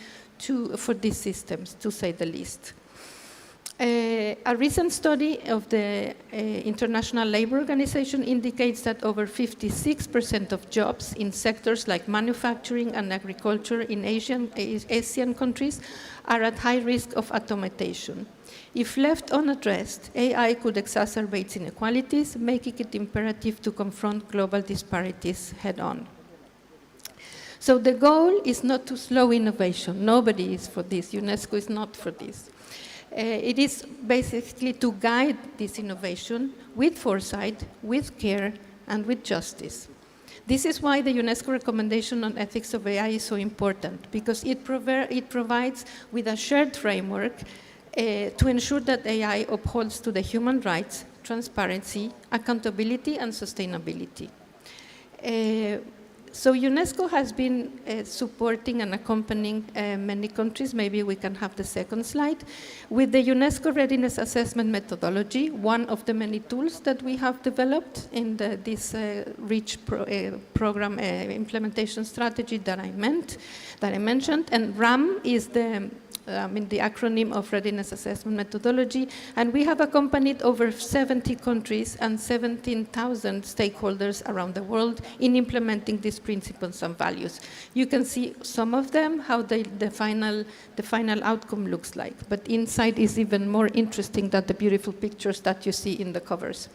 Speaker 6: for these systems, to say the least. A recent study of the International Labour Organization indicates that over 56% of jobs in sectors like manufacturing and agriculture in Asian countries are at high risk of automation. If left unaddressed, AI could exacerbate inequalities, making it imperative to confront global disparities head-on. So the goal is not to slow innovation. Nobody is for this. UNESCO is not for this. It is basically to guide this innovation with foresight, with care, and with justice. This is why the UNESCO recommendation on ethics of AI is so important, because it provides with a shared framework to ensure that AI upholds to the human rights, transparency, accountability, and sustainability. So UNESCO has been supporting and accompanying many countries. Maybe we can have the second slide. With the UNESCO Readiness Assessment Methodology, one of the many tools that we have developed in this REACH program implementation strategy that I mentioned. And RAM is the acronym of Readiness Assessment Methodology, and we have accompanied over 70 countries and 17,000 stakeholders around the world in implementing these principles and values. You can see some of them, how the final outcome looks like, but inside is even more interesting than the beautiful pictures that you see in the covers.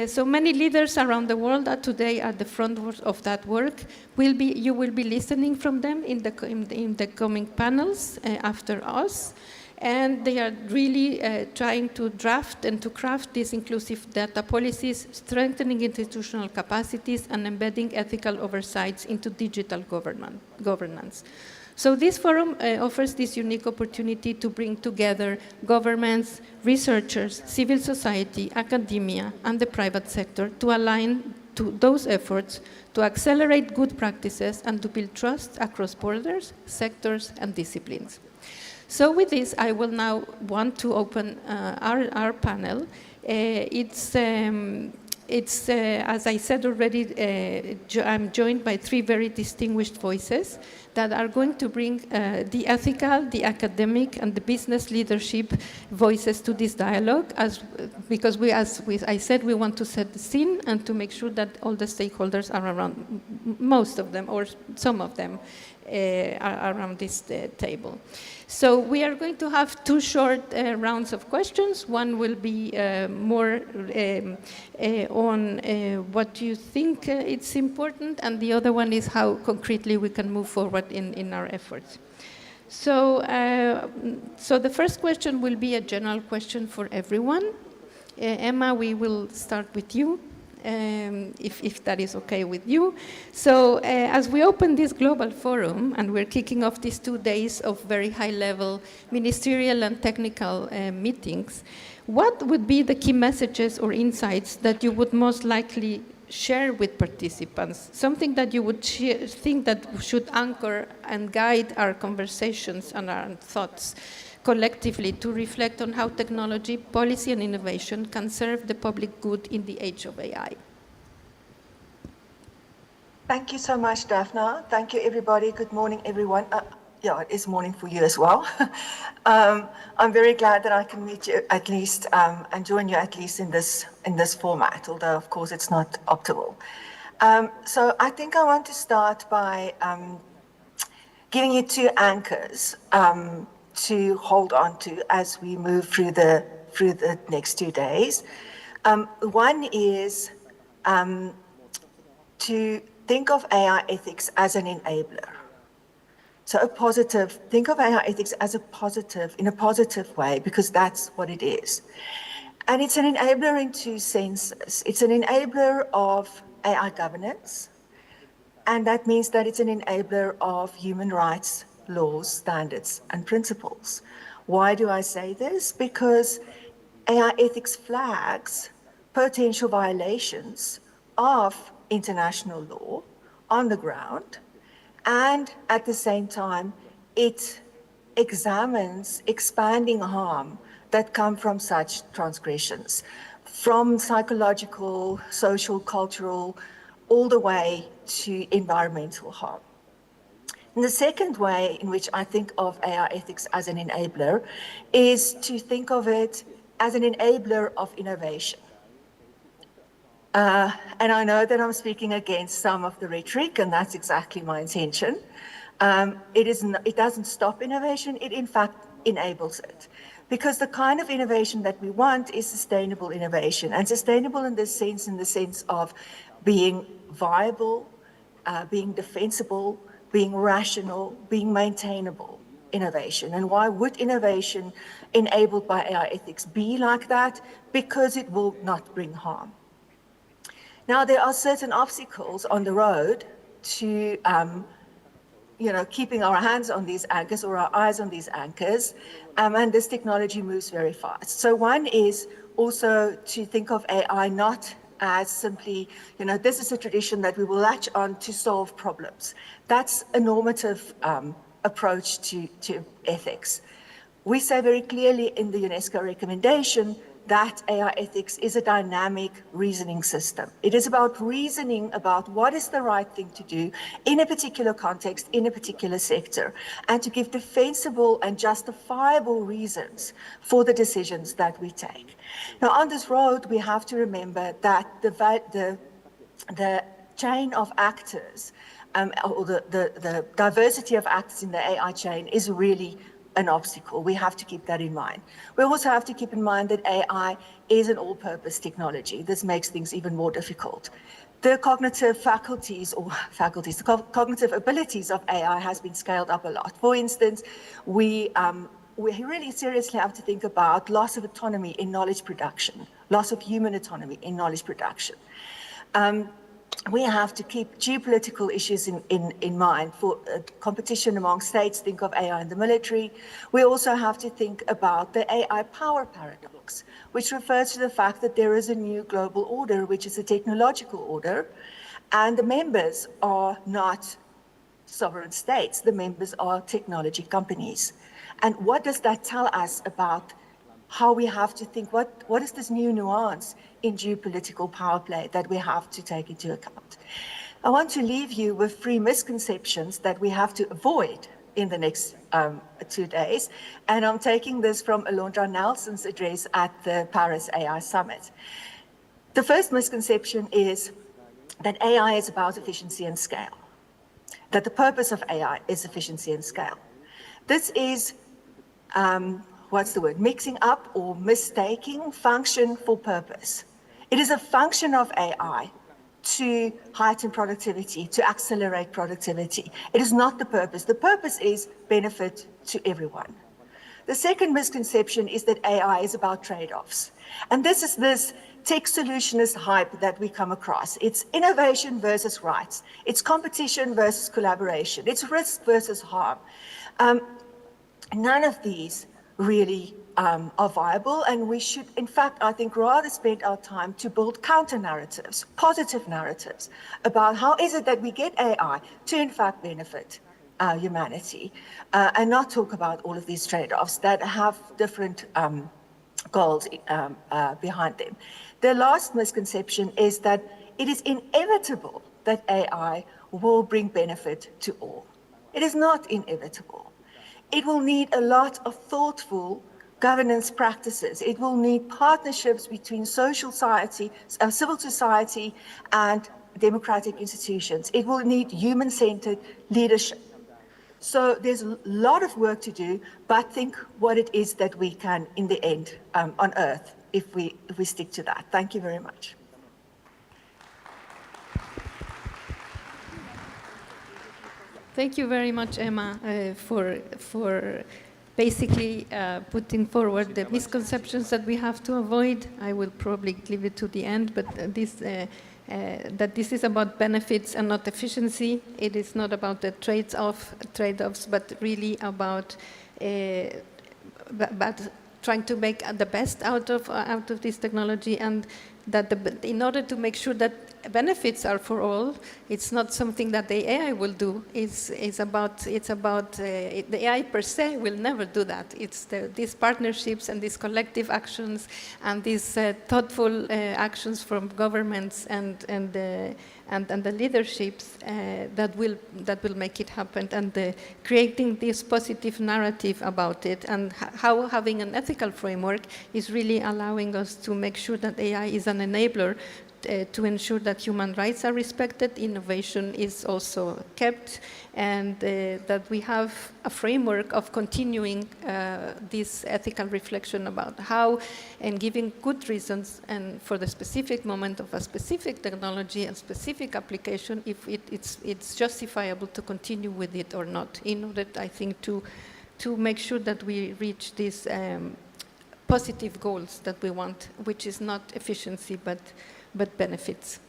Speaker 6: So many leaders around the world are today at the front of that work. You will be listening from them in the coming panels after us. And they are really trying to draft and to craft these inclusive data policies, strengthening institutional capacities, and embedding ethical oversights into digital governance. So this forum offers this unique opportunity to bring together governments, researchers, civil society, academia, and the private sector to align to those efforts to accelerate good practices and to build trust across borders, sectors, and disciplines. So with this, I will now want to open our panel. As I said already, I'm joined by three very distinguished voices that are going to bring the ethical, the academic, and the business leadership voices to this dialogue, because I said, we want to set the scene and to make sure that all the stakeholders are around, most of them, or some of them, are around this table. So we are going to have two short rounds of questions. One will be more on what you think it's important, and the other one is how concretely we can move forward in our efforts. So the first question will be a general question for everyone. Emma, we will start with you. If that is okay with you. So as we open this global forum, and we're kicking off these 2 days of very high-level ministerial and technical meetings, what would be the key messages or insights that you would most likely share with participants? Something that you would think that should anchor and guide our conversations and our thoughts collectively to reflect on how technology, policy, and innovation can serve the public good in the age of AI.
Speaker 7: Thank you so much, Daphna. Thank you, everybody. Good morning, everyone. Yeah, it is morning for you as well. I'm very glad that I can meet you at least and join you at least in this format, although, of course, it's not optimal. So I think I want to start by giving you two anchors to hold on to as we move through the next 2 days. One is to think of AI ethics as an enabler. So think of AI ethics as in a positive way, because that's what it is. And it's an enabler in two senses. It's an enabler of AI governance, and that means that it's an enabler of human rights, laws, standards, and principles. Why do I say this? Because AI ethics flags potential violations of international law on the ground, and at the same time, it examines expanding harm that come from such transgressions, from psychological, social, cultural, all the way to environmental harm. And the second way in which I think of AI ethics as an enabler is to think of it as an enabler of innovation. And I know that I'm speaking against some of the rhetoric, and that's exactly my intention. It doesn't stop innovation, it in fact enables it. Because the kind of innovation that we want is sustainable innovation, and sustainable in the sense of being viable, being defensible, being rational, being maintainable innovation. And why would innovation enabled by AI ethics be like that? Because it will not bring harm. Now, there are certain obstacles on the road to keeping our hands on these anchors or our eyes on these anchors, and this technology moves very fast. So one is also to think of AI not as simply, this is a tradition that we will latch on to solve problems. That's a normative approach to ethics. We say very clearly in the UNESCO recommendation that AI ethics is a dynamic reasoning system. It is about reasoning about what is the right thing to do in a particular context, in a particular sector, and to give defensible and justifiable reasons for the decisions that we take. Now, on this road, we have to remember that the chain of actors, or the diversity of actors in the AI chain is really an obstacle. We have to keep that in mind. We also have to keep in mind that AI is an all-purpose technology. This makes things even more difficult. The cognitive the cognitive abilities of AI has been scaled up a lot. For instance, we really seriously have to think about loss of autonomy in knowledge production, loss of human autonomy in knowledge production. We have to keep geopolitical issues in mind for competition among states. Think of AI in the military. We also have to think about the AI power paradox, which refers to the fact that there is a new global order, which is a technological order, and the members are not sovereign states. The members are technology companies. And what does that tell us about how we have to think, what is this new nuance in geopolitical power play that we have to take into account? I want to leave you with 3 misconceptions that we have to avoid in the next 2 days. And I'm taking this from Alondra Nelson's address at the Paris AI Summit. The first misconception is that AI is about efficiency and scale, that the purpose of AI is efficiency and scale. This is mixing up or mistaking function for purpose. It is a function of AI to heighten productivity, to accelerate productivity. It is not the purpose. The purpose is benefit to everyone. The second misconception is that AI is about trade-offs. And this is this tech solutionist hype that we come across. It's innovation versus rights. It's competition versus collaboration. It's risk versus harm. None of these really are viable, and we should, in fact, I think, rather spend our time to build counter-narratives, positive narratives, about how is it that we get AI to, in fact, benefit humanity, and not talk about all of these trade-offs that have different goals behind them. The last misconception is that it is inevitable that AI will bring benefit to all. It is not inevitable. It will need a lot of thoughtful governance practices. It will need partnerships between civil society and democratic institutions. It will need human-centered leadership. So there's a lot of work to do, but think what it is that we can, in the end, unearth if we stick to that. Thank you very much.
Speaker 6: Thank you very much, Emma, for basically putting forward the misconceptions that we have to avoid. I will probably leave it to the end, but that this is about benefits and not efficiency. It is not about the trade-offs, but really about trying to make the best out of this technology. And that in order to make sure that benefits are for all, it's not something that the AI will do. It's about the AI per se will never do that. It's these partnerships and these collective actions and these thoughtful actions from governments and the leaderships that will make it happen, and creating this positive narrative about it, and how having an ethical framework is really allowing us to make sure that AI is an enabler to ensure that human rights are respected, innovation is also kept, and that we have a framework of continuing this ethical reflection about how, and giving good reasons and for the specific moment of a specific technology and specific application, if it's justifiable to continue with it or not, in order, I think, to make sure that we reach these positive goals that we want, which is not efficiency, but benefits.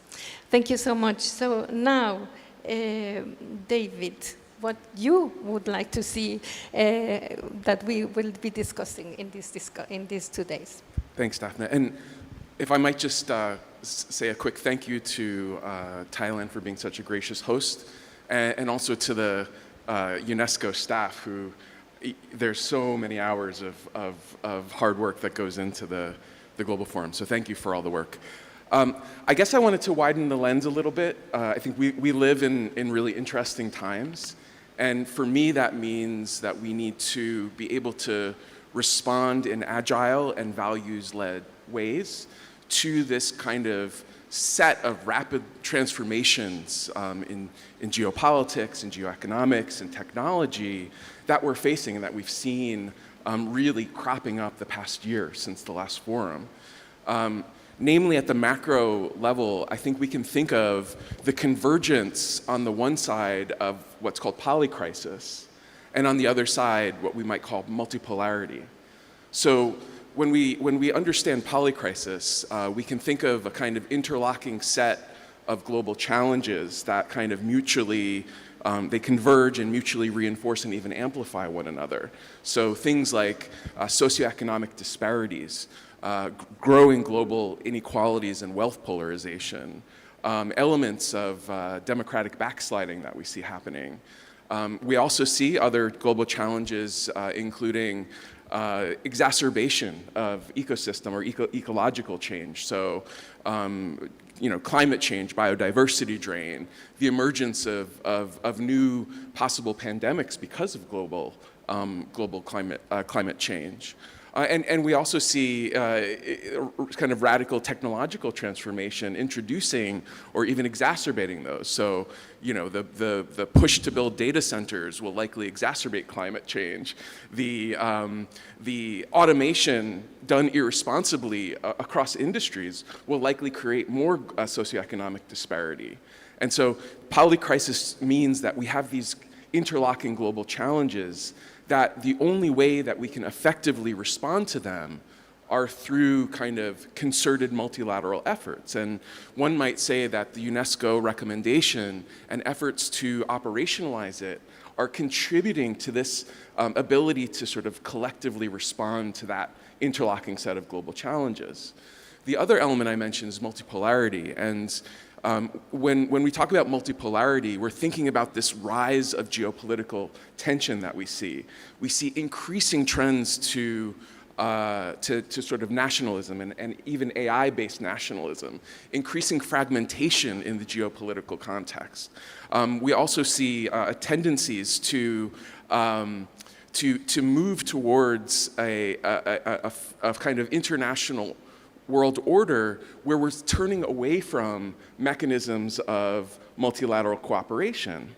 Speaker 6: Thank you so much. So now, David, what you would like to see that we will be discussing in these 2 days.
Speaker 8: Thanks, Daphne. And if I might just say a quick thank you to Thailand for being such a gracious host, and also to the UNESCO staff, who there's so many hours of hard work that goes into the Global Forum. So thank you for all the work. I guess I wanted to widen the lens a little bit. I think we live in really interesting times. And for me, that means that we need to be able to respond in agile and values-led ways to this kind of set of rapid transformations in geopolitics, in geoeconomics, and technology that we're facing and that we've seen really cropping up the past year since the last forum. Namely, at the macro level, I think we can think of the convergence on the one side of what's called polycrisis, and on the other side, what we might call multipolarity. So when we understand polycrisis, we can think of a kind of interlocking set of global challenges that kind of mutually, they converge and mutually reinforce and even amplify one another. So things like socioeconomic disparities, growing global inequalities and wealth polarization, elements of democratic backsliding that we see happening. We also see other global challenges, including exacerbation of ecosystem or ecological change. So, climate change, biodiversity drain, the emergence of new possible pandemics because of global climate change. And we also see kind of radical technological transformation introducing or even exacerbating those. So, the push to build data centers will likely exacerbate climate change. The automation done irresponsibly across industries will likely create more socioeconomic disparity. And so polycrisis means that we have these interlocking global challenges that the only way that we can effectively respond to them are through kind of concerted multilateral efforts. And one might say that the UNESCO recommendation and efforts to operationalize it are contributing to this ability to sort of collectively respond to that interlocking set of global challenges. The other element I mentioned is multipolarity. And when we talk about multipolarity, we're thinking about this rise of geopolitical tension that we see. We see increasing trends to sort of nationalism and even AI-based nationalism, increasing fragmentation in the geopolitical context. We also see tendencies to move towards a kind of international world order where we're turning away from mechanisms of multilateral cooperation.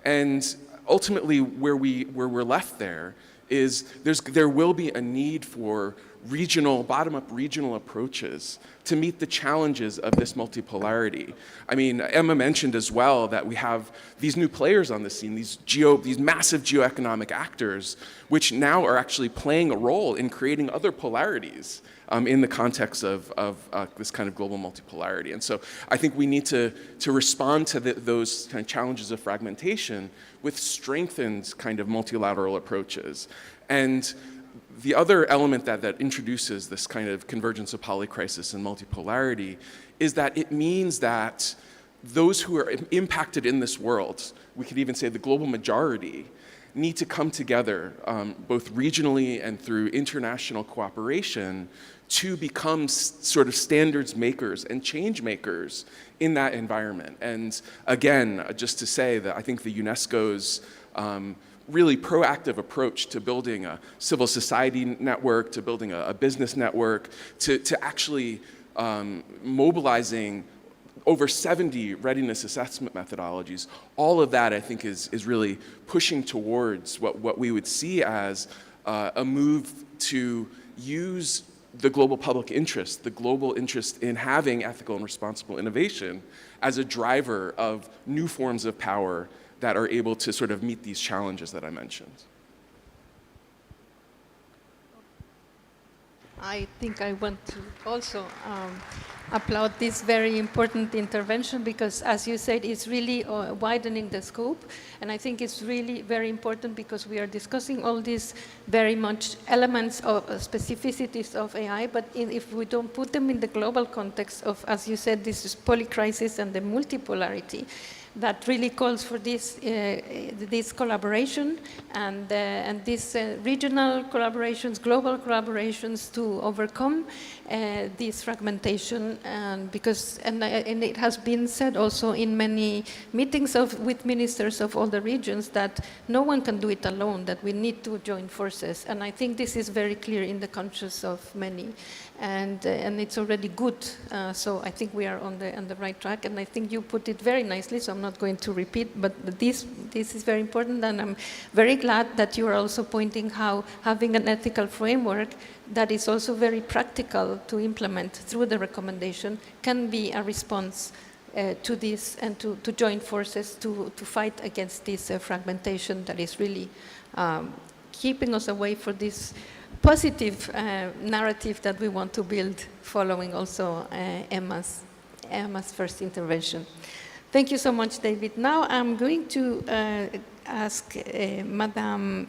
Speaker 8: And ultimately, where we're left there is there will be a need for bottom-up regional approaches to meet the challenges of this multipolarity. I mean, Emma mentioned as well that we have these new players on the scene, these massive geoeconomic actors, which now are actually playing a role in creating other polarities in the context of this kind of global multipolarity. And so I think we need to respond to those kind of challenges of fragmentation with strengthened kind of multilateral approaches. And The other element that introduces this kind of convergence of polycrisis and multipolarity is that it means that those who are impacted in this world, we could even say the global majority, need to come together, both regionally and through international cooperation, to become sort of standards makers and change makers in that environment. And again, just to say that I think the UNESCO's really proactive approach to building a civil society network, to building a business network, to actually mobilizing over 70 readiness assessment methodologies, all of that I think is really pushing towards what we would see as a move to use the global public interest, the global interest in having ethical and responsible innovation as a driver of new forms of power that are able to sort of meet these challenges that I mentioned.
Speaker 6: I think I want to also applaud this very important intervention because, as you said, it's really widening the scope. And I think it's really very important because we are discussing all these very much elements of specificities of AI, but if we don't put them in the global context of, as you said, this is polycrisis and the multipolarity, that really calls for this collaboration and these regional collaborations, global collaborations to overcome this fragmentation. And it has been said also in many meetings with ministers of all the regions that no one can do it alone, that we need to join forces. And I think this is very clear in the conscience of many. And it's already good. So I think we are on the right track. And I think you put it very nicely, so I'm not going to repeat, but this is very important. And I'm very glad that you are also pointing how having an ethical framework that is also very practical to implement through the recommendation can be a response to this and to join forces to fight against this fragmentation that is really keeping us away from this positive narrative that we want to build following also Emma's first intervention. Thank you so much, David. Now I'm going to ask Madame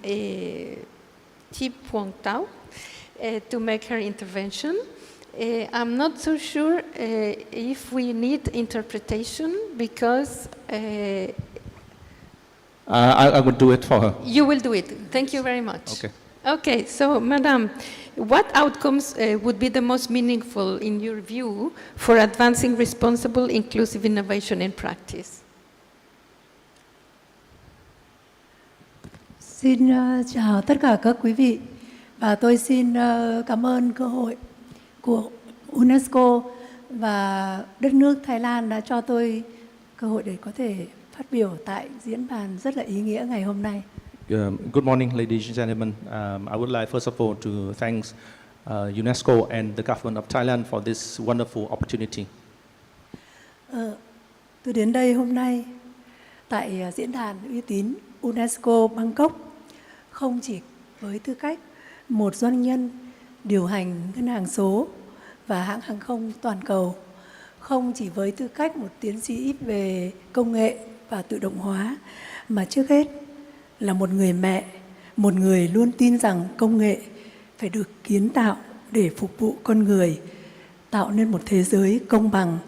Speaker 6: Paetongtarn to make her intervention. I'm not so sure if we need interpretation because
Speaker 9: I will do it for her.
Speaker 6: You will do it. Thank you very much.
Speaker 9: Okay.
Speaker 6: Okay, so Madam, what outcomes would be the most meaningful in your view for advancing responsible, inclusive innovation in practice?
Speaker 10: Xin chào tất cả các quý vị và tôi xin cảm ơn cơ hội của UNESCO và đất nước Thái Lan đã cho tôi cơ hội để có thể phát biểu tại diễn đàn rất là ý nghĩa ngày hôm nay.
Speaker 9: Good morning, ladies and gentlemen. I would like, first of all, to thank UNESCO and the government of Thailand for this wonderful opportunity.
Speaker 10: Tôi đến đây hôm nay tại diễn đàn uy tín UNESCO Bangkok không chỉ với tư cách một doanh nhân điều hành ngân hàng số và hãng hàng không toàn cầu, không chỉ với tư cách một tiến sĩ về công nghệ và tự động hóa, mà trước hết là một người mẹ, một người luôn tin rằng công nghệ phải được kiến tạo để phục vụ con người, tạo nên một thế giới công bằng,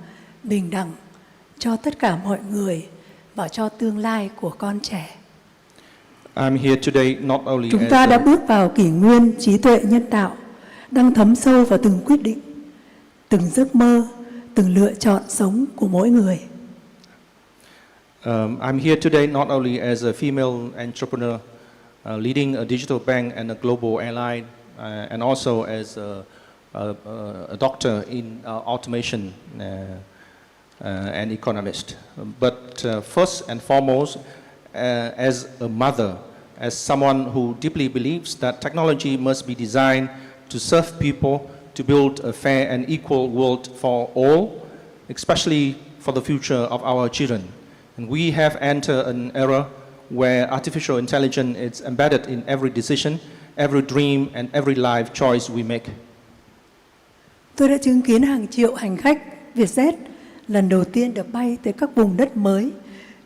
Speaker 10: bình đẳng cho tất cả mọi người và cho tương lai của con trẻ.
Speaker 9: I'm here today not only
Speaker 10: Chúng ta đã bước vào kỷ nguyên trí tuệ nhân tạo, đang thấm sâu vào từng quyết định, từng giấc mơ, từng lựa chọn sống của mỗi người.
Speaker 9: I'm here today not only as a female entrepreneur leading a digital bank and a global airline, and also as a doctor in automation and economist. But first and foremost, as a mother, as someone who deeply believes that technology must be designed to serve people, to build a fair and equal world for all, especially for the future of our children. And we have entered an era where artificial intelligence is embedded in every decision, every dream, and every life choice we make.
Speaker 10: Tôi đã chứng kiến hàng triệu hành khách Vietjet lần đầu tiên được bay tới các vùng đất mới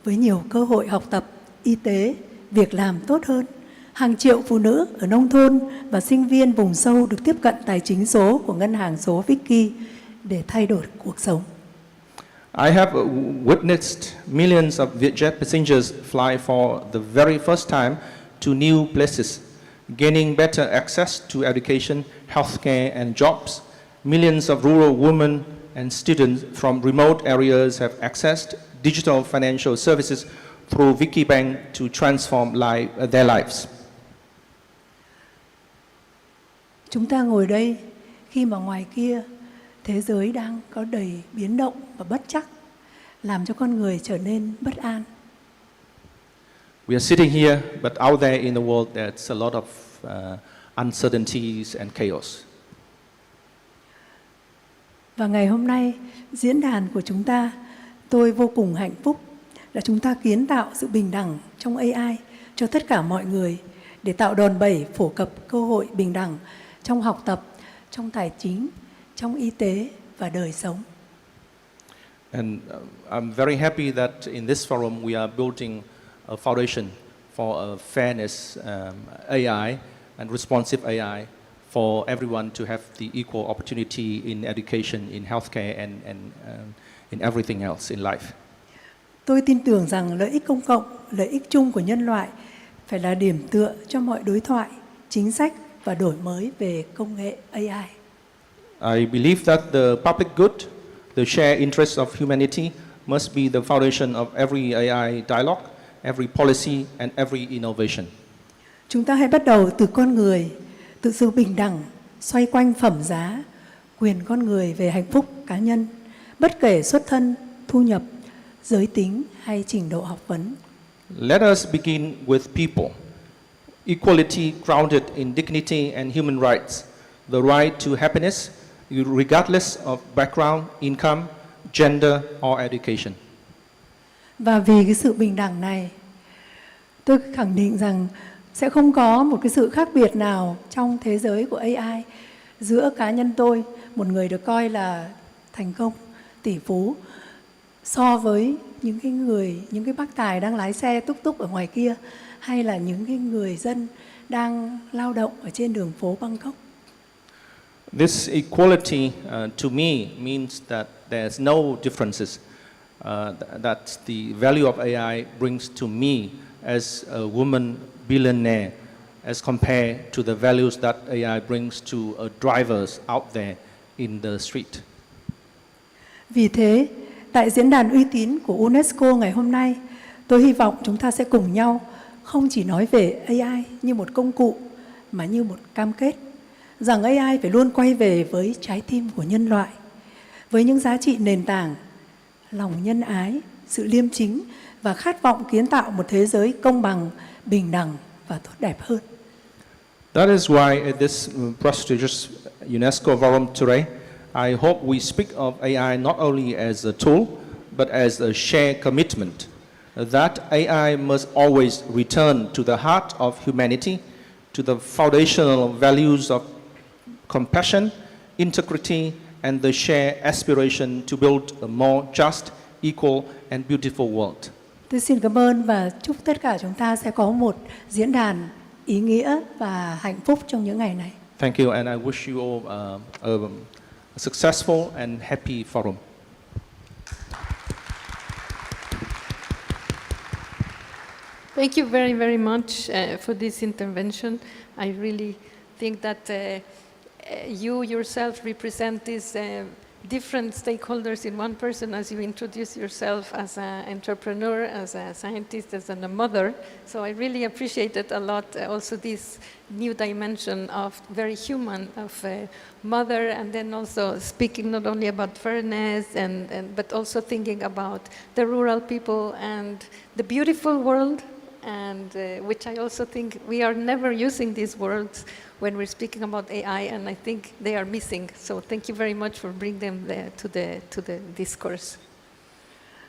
Speaker 10: với nhiều cơ hội học tập, y tế, việc làm tốt hơn Hàng triệu phụ nữ ở nông thôn và sinh viên vùng sâu được tiếp cận tài chính số của ngân hàng số Vicky để thay đổi cuộc sống.
Speaker 9: I have witnessed millions of Vietjet passengers fly for the very first time to new places, gaining better access to education, healthcare, and jobs. Millions of rural women and students from remote areas have accessed digital financial services through Vicky Bank to transform their lives.
Speaker 10: Chúng ta ngồi đây khi mà ngoài kia thế giới đang có đầy biến động và bất trắc, làm cho con người trở nên bất an.
Speaker 9: We are sitting here, but out there in the world there's a lot of uncertainties and chaos.
Speaker 10: Và ngày hôm nay, diễn đàn của chúng ta, tôi vô cùng hạnh phúc là chúng ta kiến tạo sự bình đẳng trong AI cho tất cả mọi người để tạo đòn bẩy phổ cập cơ hội bình đẳng trong học tập, trong tài chính, trong y tế và đời sống.
Speaker 9: And I'm very happy that in this forum we are building a foundation for a fairness AI and responsive AI for everyone to have the equal opportunity in education, in healthcare, and in everything else in life.
Speaker 10: Tôi tin tưởng rằng lợi ích công cộng, lợi ích chung của nhân loại phải là điểm tựa cho mọi đối thoại, chính sách và đổi mới về công nghệ AI.
Speaker 9: I believe that the public good, the shared interest of humanity must be the foundation of every AI dialogue, every policy, and every innovation.
Speaker 10: Chúng ta hãy bắt đầu từ con người, từ sự bình đẳng, xoay quanh phẩm giá, quyền con người về hạnh phúc cá nhân, bất kể xuất thân, thu nhập, giới tính hay trình độ học vấn.
Speaker 9: Let us begin with people. Equality grounded in dignity and human rights, the right to happiness, regardless of background, income, gender, or education.
Speaker 10: Và vì cái sự bình đẳng này, tôi khẳng định rằng sẽ không có một cái sự khác biệt nào trong thế giới của AI giữa cá nhân tôi, một người được coi là thành công, tỷ phú, so với những cái bác tài đang lái xe túc túc ở ngoài kia, hay là những cái người dân đang lao động ở trên đường phố Bangkok.
Speaker 9: This equality to me means that there's no differences, that the value of AI brings to me as a woman billionaire as compared to the values that AI brings to drivers out there in the street.
Speaker 10: Vì thế, tại diễn đàn uy tín của UNESCO ngày hôm nay, tôi hy vọng chúng ta sẽ cùng nhau không chỉ nói về AI như một công cụ mà như một cam kết rằng AI phải luôn quay về với trái tim của nhân loại, với những giá trị nền tảng, lòng nhân ái, sự liêm chính và khát vọng kiến tạo một thế giới công bằng, bình đẳng và tốt đẹp hơn.
Speaker 9: That is why at this prestigious UNESCO forum today, I hope we speak of AI not only as a tool, but as a shared commitment that AI must always return to the heart of humanity, to the foundational values of compassion, integrity, and the shared aspiration to build a more just, equal, and beautiful world.
Speaker 10: Tôi xin cảm ơn và chúc tất cả chúng ta sẽ có một diễn đàn ý nghĩa và hạnh phúc trong những ngày này.
Speaker 9: Thank you, and I wish you all a successful and happy forum.
Speaker 6: Thank you very, very much for this intervention. I really think that you yourself represent these different stakeholders in one person as you introduce yourself as an entrepreneur, as a scientist, as a mother. So I really appreciated a lot also this new dimension of very human, of mother, and then also speaking not only about fairness, but also thinking about the rural people and the beautiful world, and which I also think we are never using these words when we're speaking about AI, and I think they are missing. So thank you very much for bringing them there to the discourse.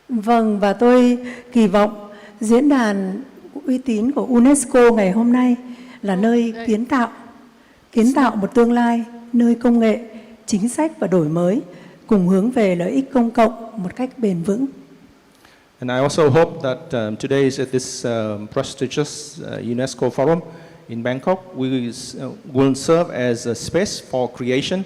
Speaker 10: Vâng, và tôi kỳ vọng diễn đàn uy tín của UNESCO ngày hôm nay là nơi kiến tạo một tương lai, nơi công nghệ, chính sách và đổi mới cùng hướng về lợi ích công cộng một cách bền vững.
Speaker 9: And I also hope that today at this prestigious UNESCO forum, in Bangkok, will serve as a space for creation,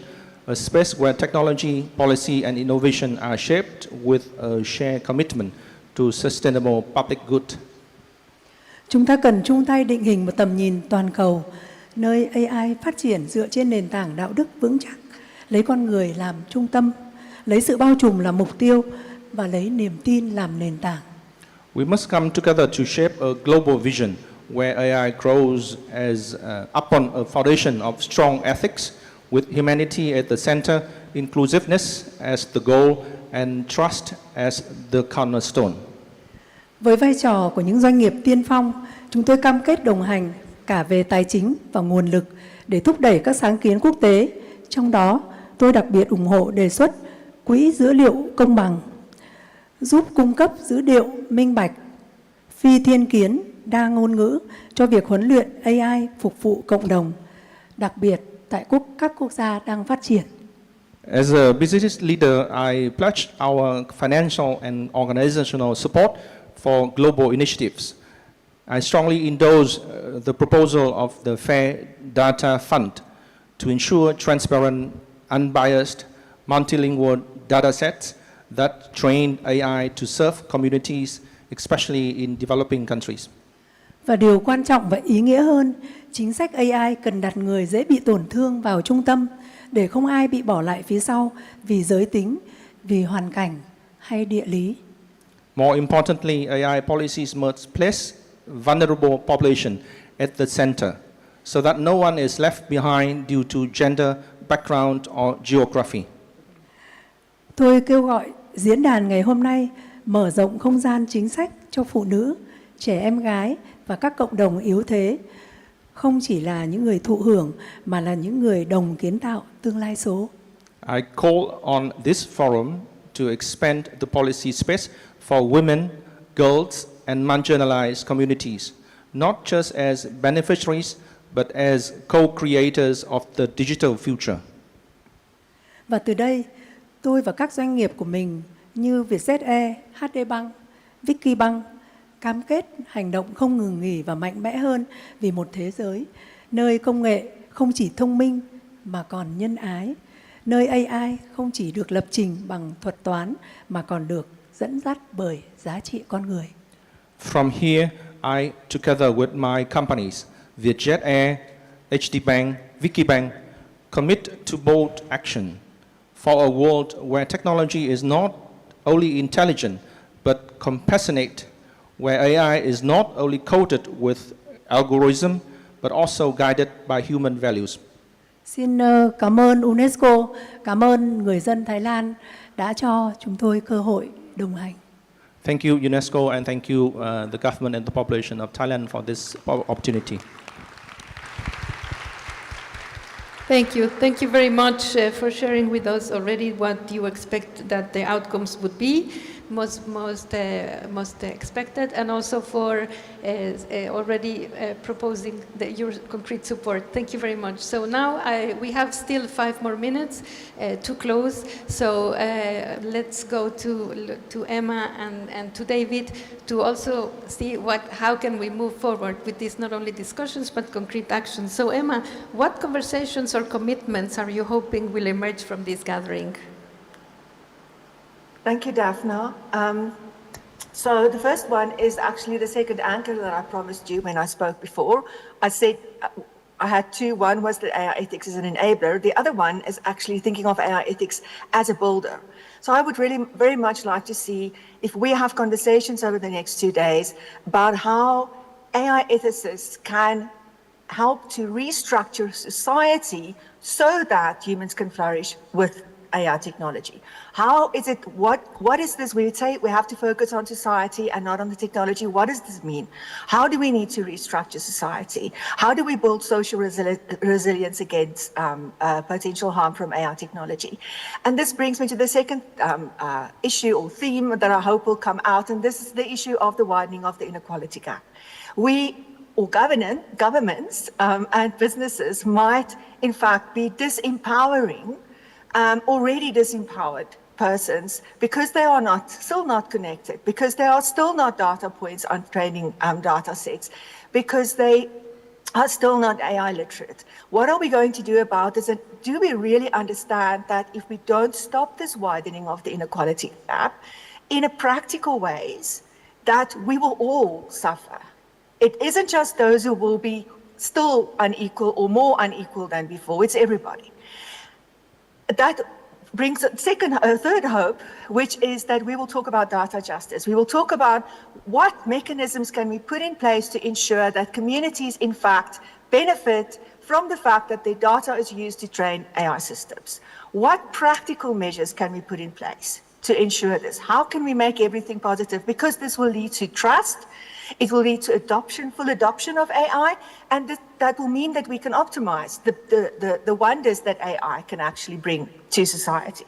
Speaker 9: a space where technology, policy, and innovation are shaped with a shared commitment to sustainable public good.
Speaker 10: Chúng ta cần chung tay định hình một tầm nhìn toàn cầu, nơi AI phát triển dựa trên nền tảng đạo đức vững chắc, lấy con người làm trung tâm, lấy sự bao trùm làm mục tiêu và lấy niềm tin làm nền tảng.
Speaker 9: We must come together to shape a global vision where AI grows as upon a foundation of strong ethics, with humanity at the center, inclusiveness as the goal, and trust as the cornerstone.
Speaker 10: Với vai trò của những doanh nghiệp tiên phong, chúng tôi cam kết đồng hành cả về tài chính và nguồn lực để thúc đẩy các sáng kiến quốc tế. Trong đó, tôi đặc biệt ủng hộ đề xuất quỹ dữ liệu công bằng, giúp cung cấp dữ liệu minh bạch, phi thiên kiến, đa ngôn ngữ cho việc huấn luyện AI phục vụ cộng đồng, đặc biệt tại các quốc gia đang phát triển.
Speaker 9: As a business leader, I pledge our financial and organizational support for global initiatives. I strongly endorse the proposal of the Fair Data Fund to ensure transparent, unbiased, multilingual data sets that train AI to serve communities, especially in developing countries.
Speaker 10: Và điều quan trọng và ý nghĩa hơn, chính sách AI cần đặt người dễ bị tổn thương vào trung tâm để không ai bị bỏ lại phía sau vì giới tính, vì hoàn cảnh hay địa lý.
Speaker 9: More importantly, AI policies must place vulnerable population at the center so that no one is left behind due to gender, background or geography.
Speaker 10: Tôi kêu gọi diễn đàn ngày hôm nay mở rộng không gian chính sách cho phụ nữ, trẻ em gái và các cộng đồng yếu thế, không chỉ là những người thụ hưởng mà là những người đồng kiến tạo tương lai số.
Speaker 9: I call on this forum to expand the policy space for women, girls, and marginalized communities, not just as beneficiaries, but as co-creators of the digital future.
Speaker 10: Và từ đây, tôi và các doanh nghiệp của mình như Vietjet Air, HD Bank, Vicky Bank cam kết hành động không ngừng nghỉ và mạnh mẽ hơn vì một thế giới nơi công nghệ không chỉ thông minh mà còn nhân ái, nơi AI không chỉ được lập trình bằng thuật toán mà còn được dẫn dắt bởi giá trị con người.
Speaker 9: From here, I, together with my companies, Vietjet Air, HD Bank, Vicky Bank, commit to bold action for a world where technology is not only intelligent but compassionate, where AI is not only coded with algorithm but also guided by human values.
Speaker 10: Xin cảm ơn UNESCO, cảm ơn người dân Thái Lan đã cho chúng tôi cơ hội đồng hành.
Speaker 9: Thank you, UNESCO, and thank you, the government and the population of Thailand for this opportunity.
Speaker 6: Thank you. Thank you very much for sharing with us already what you expect that the outcomes would be, most expected, and also for already proposing your concrete support. Thank you very much. So now we have still 5 more minutes to close. So let's go to Emma and to David to also see how can we move forward with these not only discussions but concrete actions. So Emma, what conversations or commitments are you hoping will emerge from this gathering?
Speaker 7: Thank you, Daphne. So the first one is actually the second anchor that I promised you when I spoke before. I said I had two. One was that AI ethics is an enabler. The other one is actually thinking of AI ethics as a builder. So I would really very much like to see if we have conversations over the next 2 days about how AI ethicists can help to restructure society so that humans can flourish with AI technology. How is it, what is this? We say we have to focus on society and not on the technology. What does this mean? How do we need to restructure society? How do we build social resilience against potential harm from AI technology? And this brings me to the second issue or theme that I hope will come out, and this is the issue of the widening of the inequality gap. Governments and businesses might in fact be disempowering already disempowered persons because they are still not connected, because there are still not data points on training data sets, because they are still not AI literate. What are we going to do about this? And do we really understand that if we don't stop this widening of the inequality gap in a practical ways, that we will all suffer? It isn't just those who will be still unequal or more unequal than before, it's everybody. That brings a third hope, which is that we will talk about data justice. We will talk about what mechanisms can we put in place to ensure that communities, in fact, benefit from the fact that their data is used to train AI systems. What practical measures can we put in place to ensure this? How can we make everything positive? Because this will lead to trust, it will lead to adoption, full adoption of AI, and that will mean that we can optimize the wonders that AI can actually bring to society.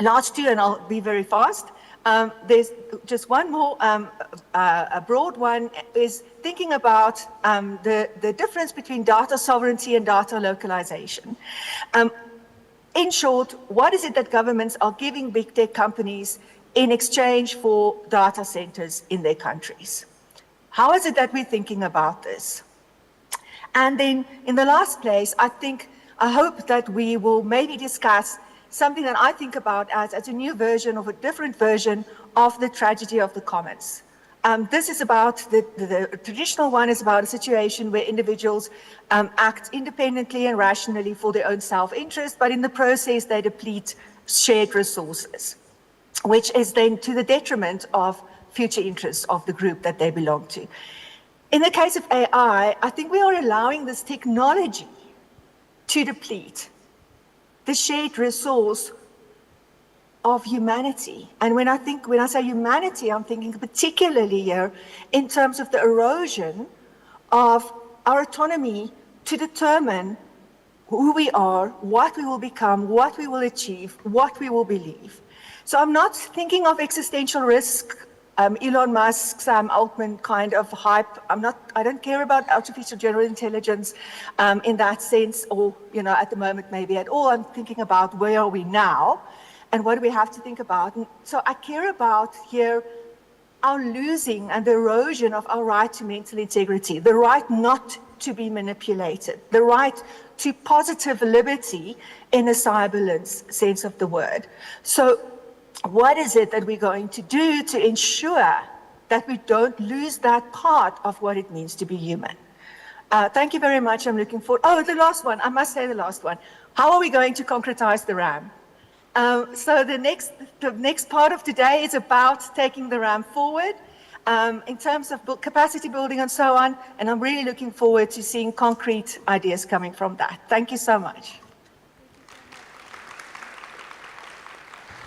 Speaker 7: Last two, and I'll be very fast, there's just one more, a broad one, is thinking about the difference between data sovereignty and data localization. In short, what is it that governments are giving big tech companies in exchange for data centers in their countries? How is it that we're thinking about this? And then in the last place, I hope that we will maybe discuss something that I think about as a new version of a different version of the tragedy of the commons. This is about, the traditional one is about a situation where individuals act independently and rationally for their own self-interest, but in the process they deplete shared resources, which is then to the detriment of future interests of the group that they belong to. In the case of AI, I think we are allowing this technology to deplete the shared resource of humanity. And when I say humanity, I'm thinking particularly here in terms of the erosion of our autonomy to determine who we are, what we will become, what we will achieve, what we will believe. So I'm not thinking of existential risk, Elon Musk, Sam Altman kind of hype. I don't care about artificial general intelligence in that sense, or, at the moment maybe at all. I'm thinking about where are we now and what do we have to think about. And so I care about here our losing and the erosion of our right to mental integrity, the right not to be manipulated, the right to positive liberty in a cyber sense of the word. So what is it that we're going to do to ensure that we don't lose that part of what it means to be human? Thank you very much. I'm looking forward. Oh, the last one. I must say the last one. How are we going to concretize the RAM? So the next part of today is about taking the RAM forward in terms of capacity building and so on. And I'm really looking forward to seeing concrete ideas coming from that. Thank you so much.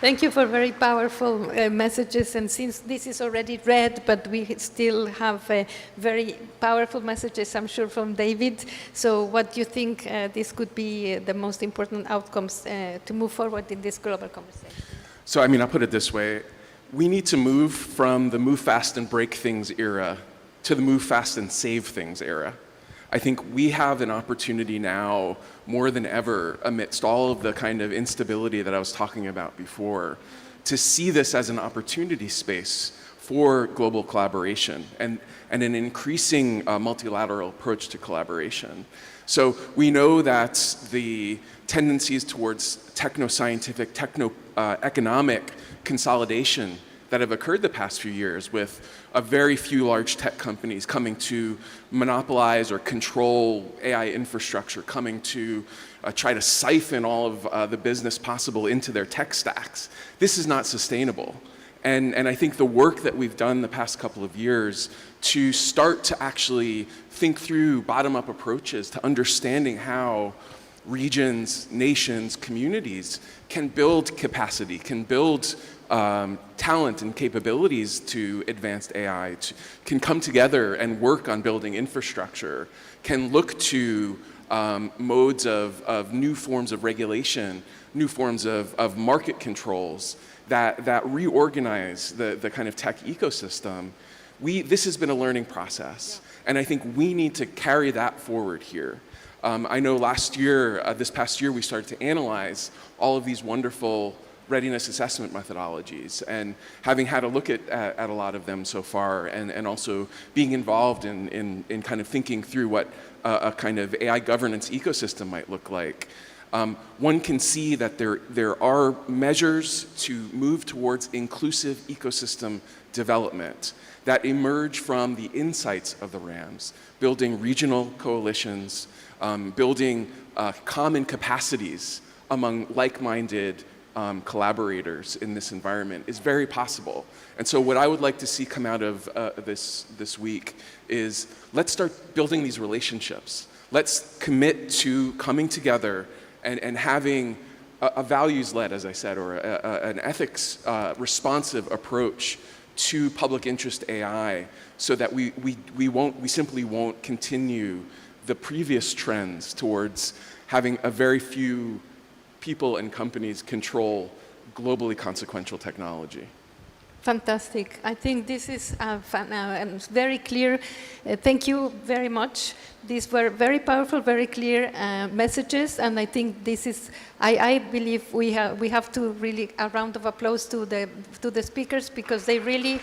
Speaker 6: Thank you for very powerful messages, and since this is already read, but we still have very powerful messages, I'm sure, from David. So what do you think this could be the most important outcomes to move forward in this global conversation?
Speaker 8: So, I'll put it this way. We need to move from the move fast and break things era to the move fast and save things era. I think we have an opportunity now more than ever, amidst all of the kind of instability that I was talking about before, to see this as an opportunity space for global collaboration and an increasing multilateral approach to collaboration. So we know that the tendencies towards techno-scientific, techno-economic consolidation that have occurred the past few years, with a very few large tech companies coming to monopolize or control AI infrastructure, coming to try to siphon all of the business possible into their tech stacks. This is not sustainable. And I think the work that we've done the past couple of years to start to actually think through bottom-up approaches to understanding how regions, nations, communities can build capacity, can build talent and capabilities to advanced AI, can come together and work on building infrastructure, can look to modes of new forms of regulation, new forms of market controls that reorganize the kind of tech ecosystem. This has been a learning process, and I think we need to carry that forward here. I know this past year, we started to analyze all of these wonderful readiness assessment methodologies. And having had a look at a lot of them so far, and also being involved in kind of thinking through what a kind of AI governance ecosystem might look like, one can see that there are measures to move towards inclusive ecosystem development that emerge from the insights of the RAMs, building regional coalitions, building common capacities among like-minded collaborators in this environment is very possible. And so what I would like to see come out of this week is, let's start building these relationships. Let's commit to coming together and having a values-led, as I said, or an ethics responsive approach to public interest AI, so that we simply won't continue the previous trends towards having a very few people and companies control globally consequential technology.
Speaker 6: Fantastic. I think this is very clear. Thank you very much. These were very powerful, very clear messages, and I think this is. I believe we have to really a round of applause to the speakers, because they really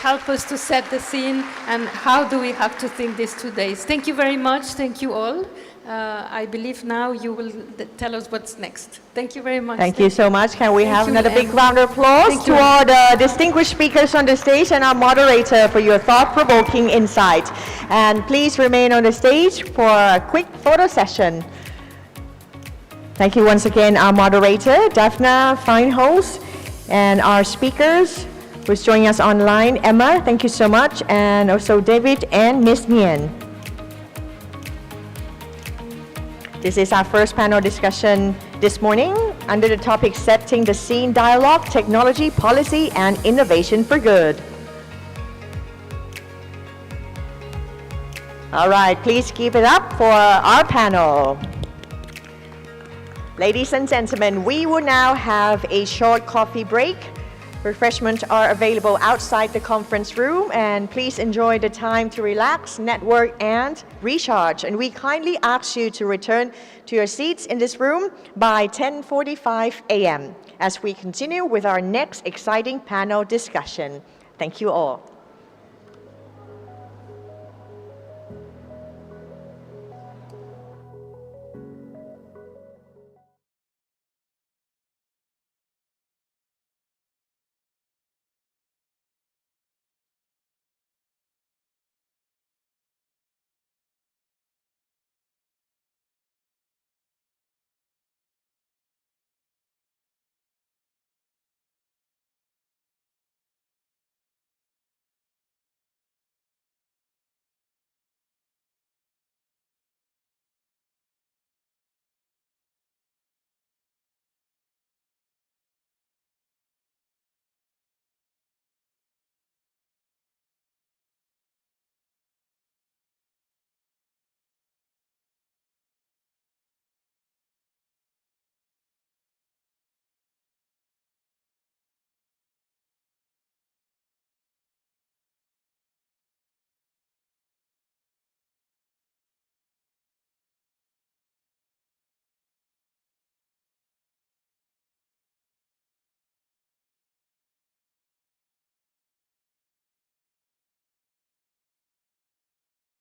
Speaker 6: help us to set the scene and how do we have to think these 2 days. Thank you very much. Thank you all. I believe now you will tell us what's next. Thank you very much.
Speaker 2: Thank you so much. Can we have another big round of applause to all the distinguished speakers on the stage and our moderator for your thought-provoking insight. And please remain on the stage for a quick photo session. Thank you once again, our moderator, Daphne Feinholz, and our speakers who's joining us online, Emma, thank you so much, and also David and Miss Nguyen. This is our first panel discussion this morning under the topic Setting the Scene Dialogue, Technology, Policy, and Innovation for Good. All right, please keep it up for our panel. Ladies and gentlemen, we will now have a short coffee break. Refreshments are available outside the conference room, and please enjoy the time to relax, network, and recharge. And we kindly ask you to return to your seats in this room by 10:45 a.m. as we continue with our next exciting panel discussion. Thank you all.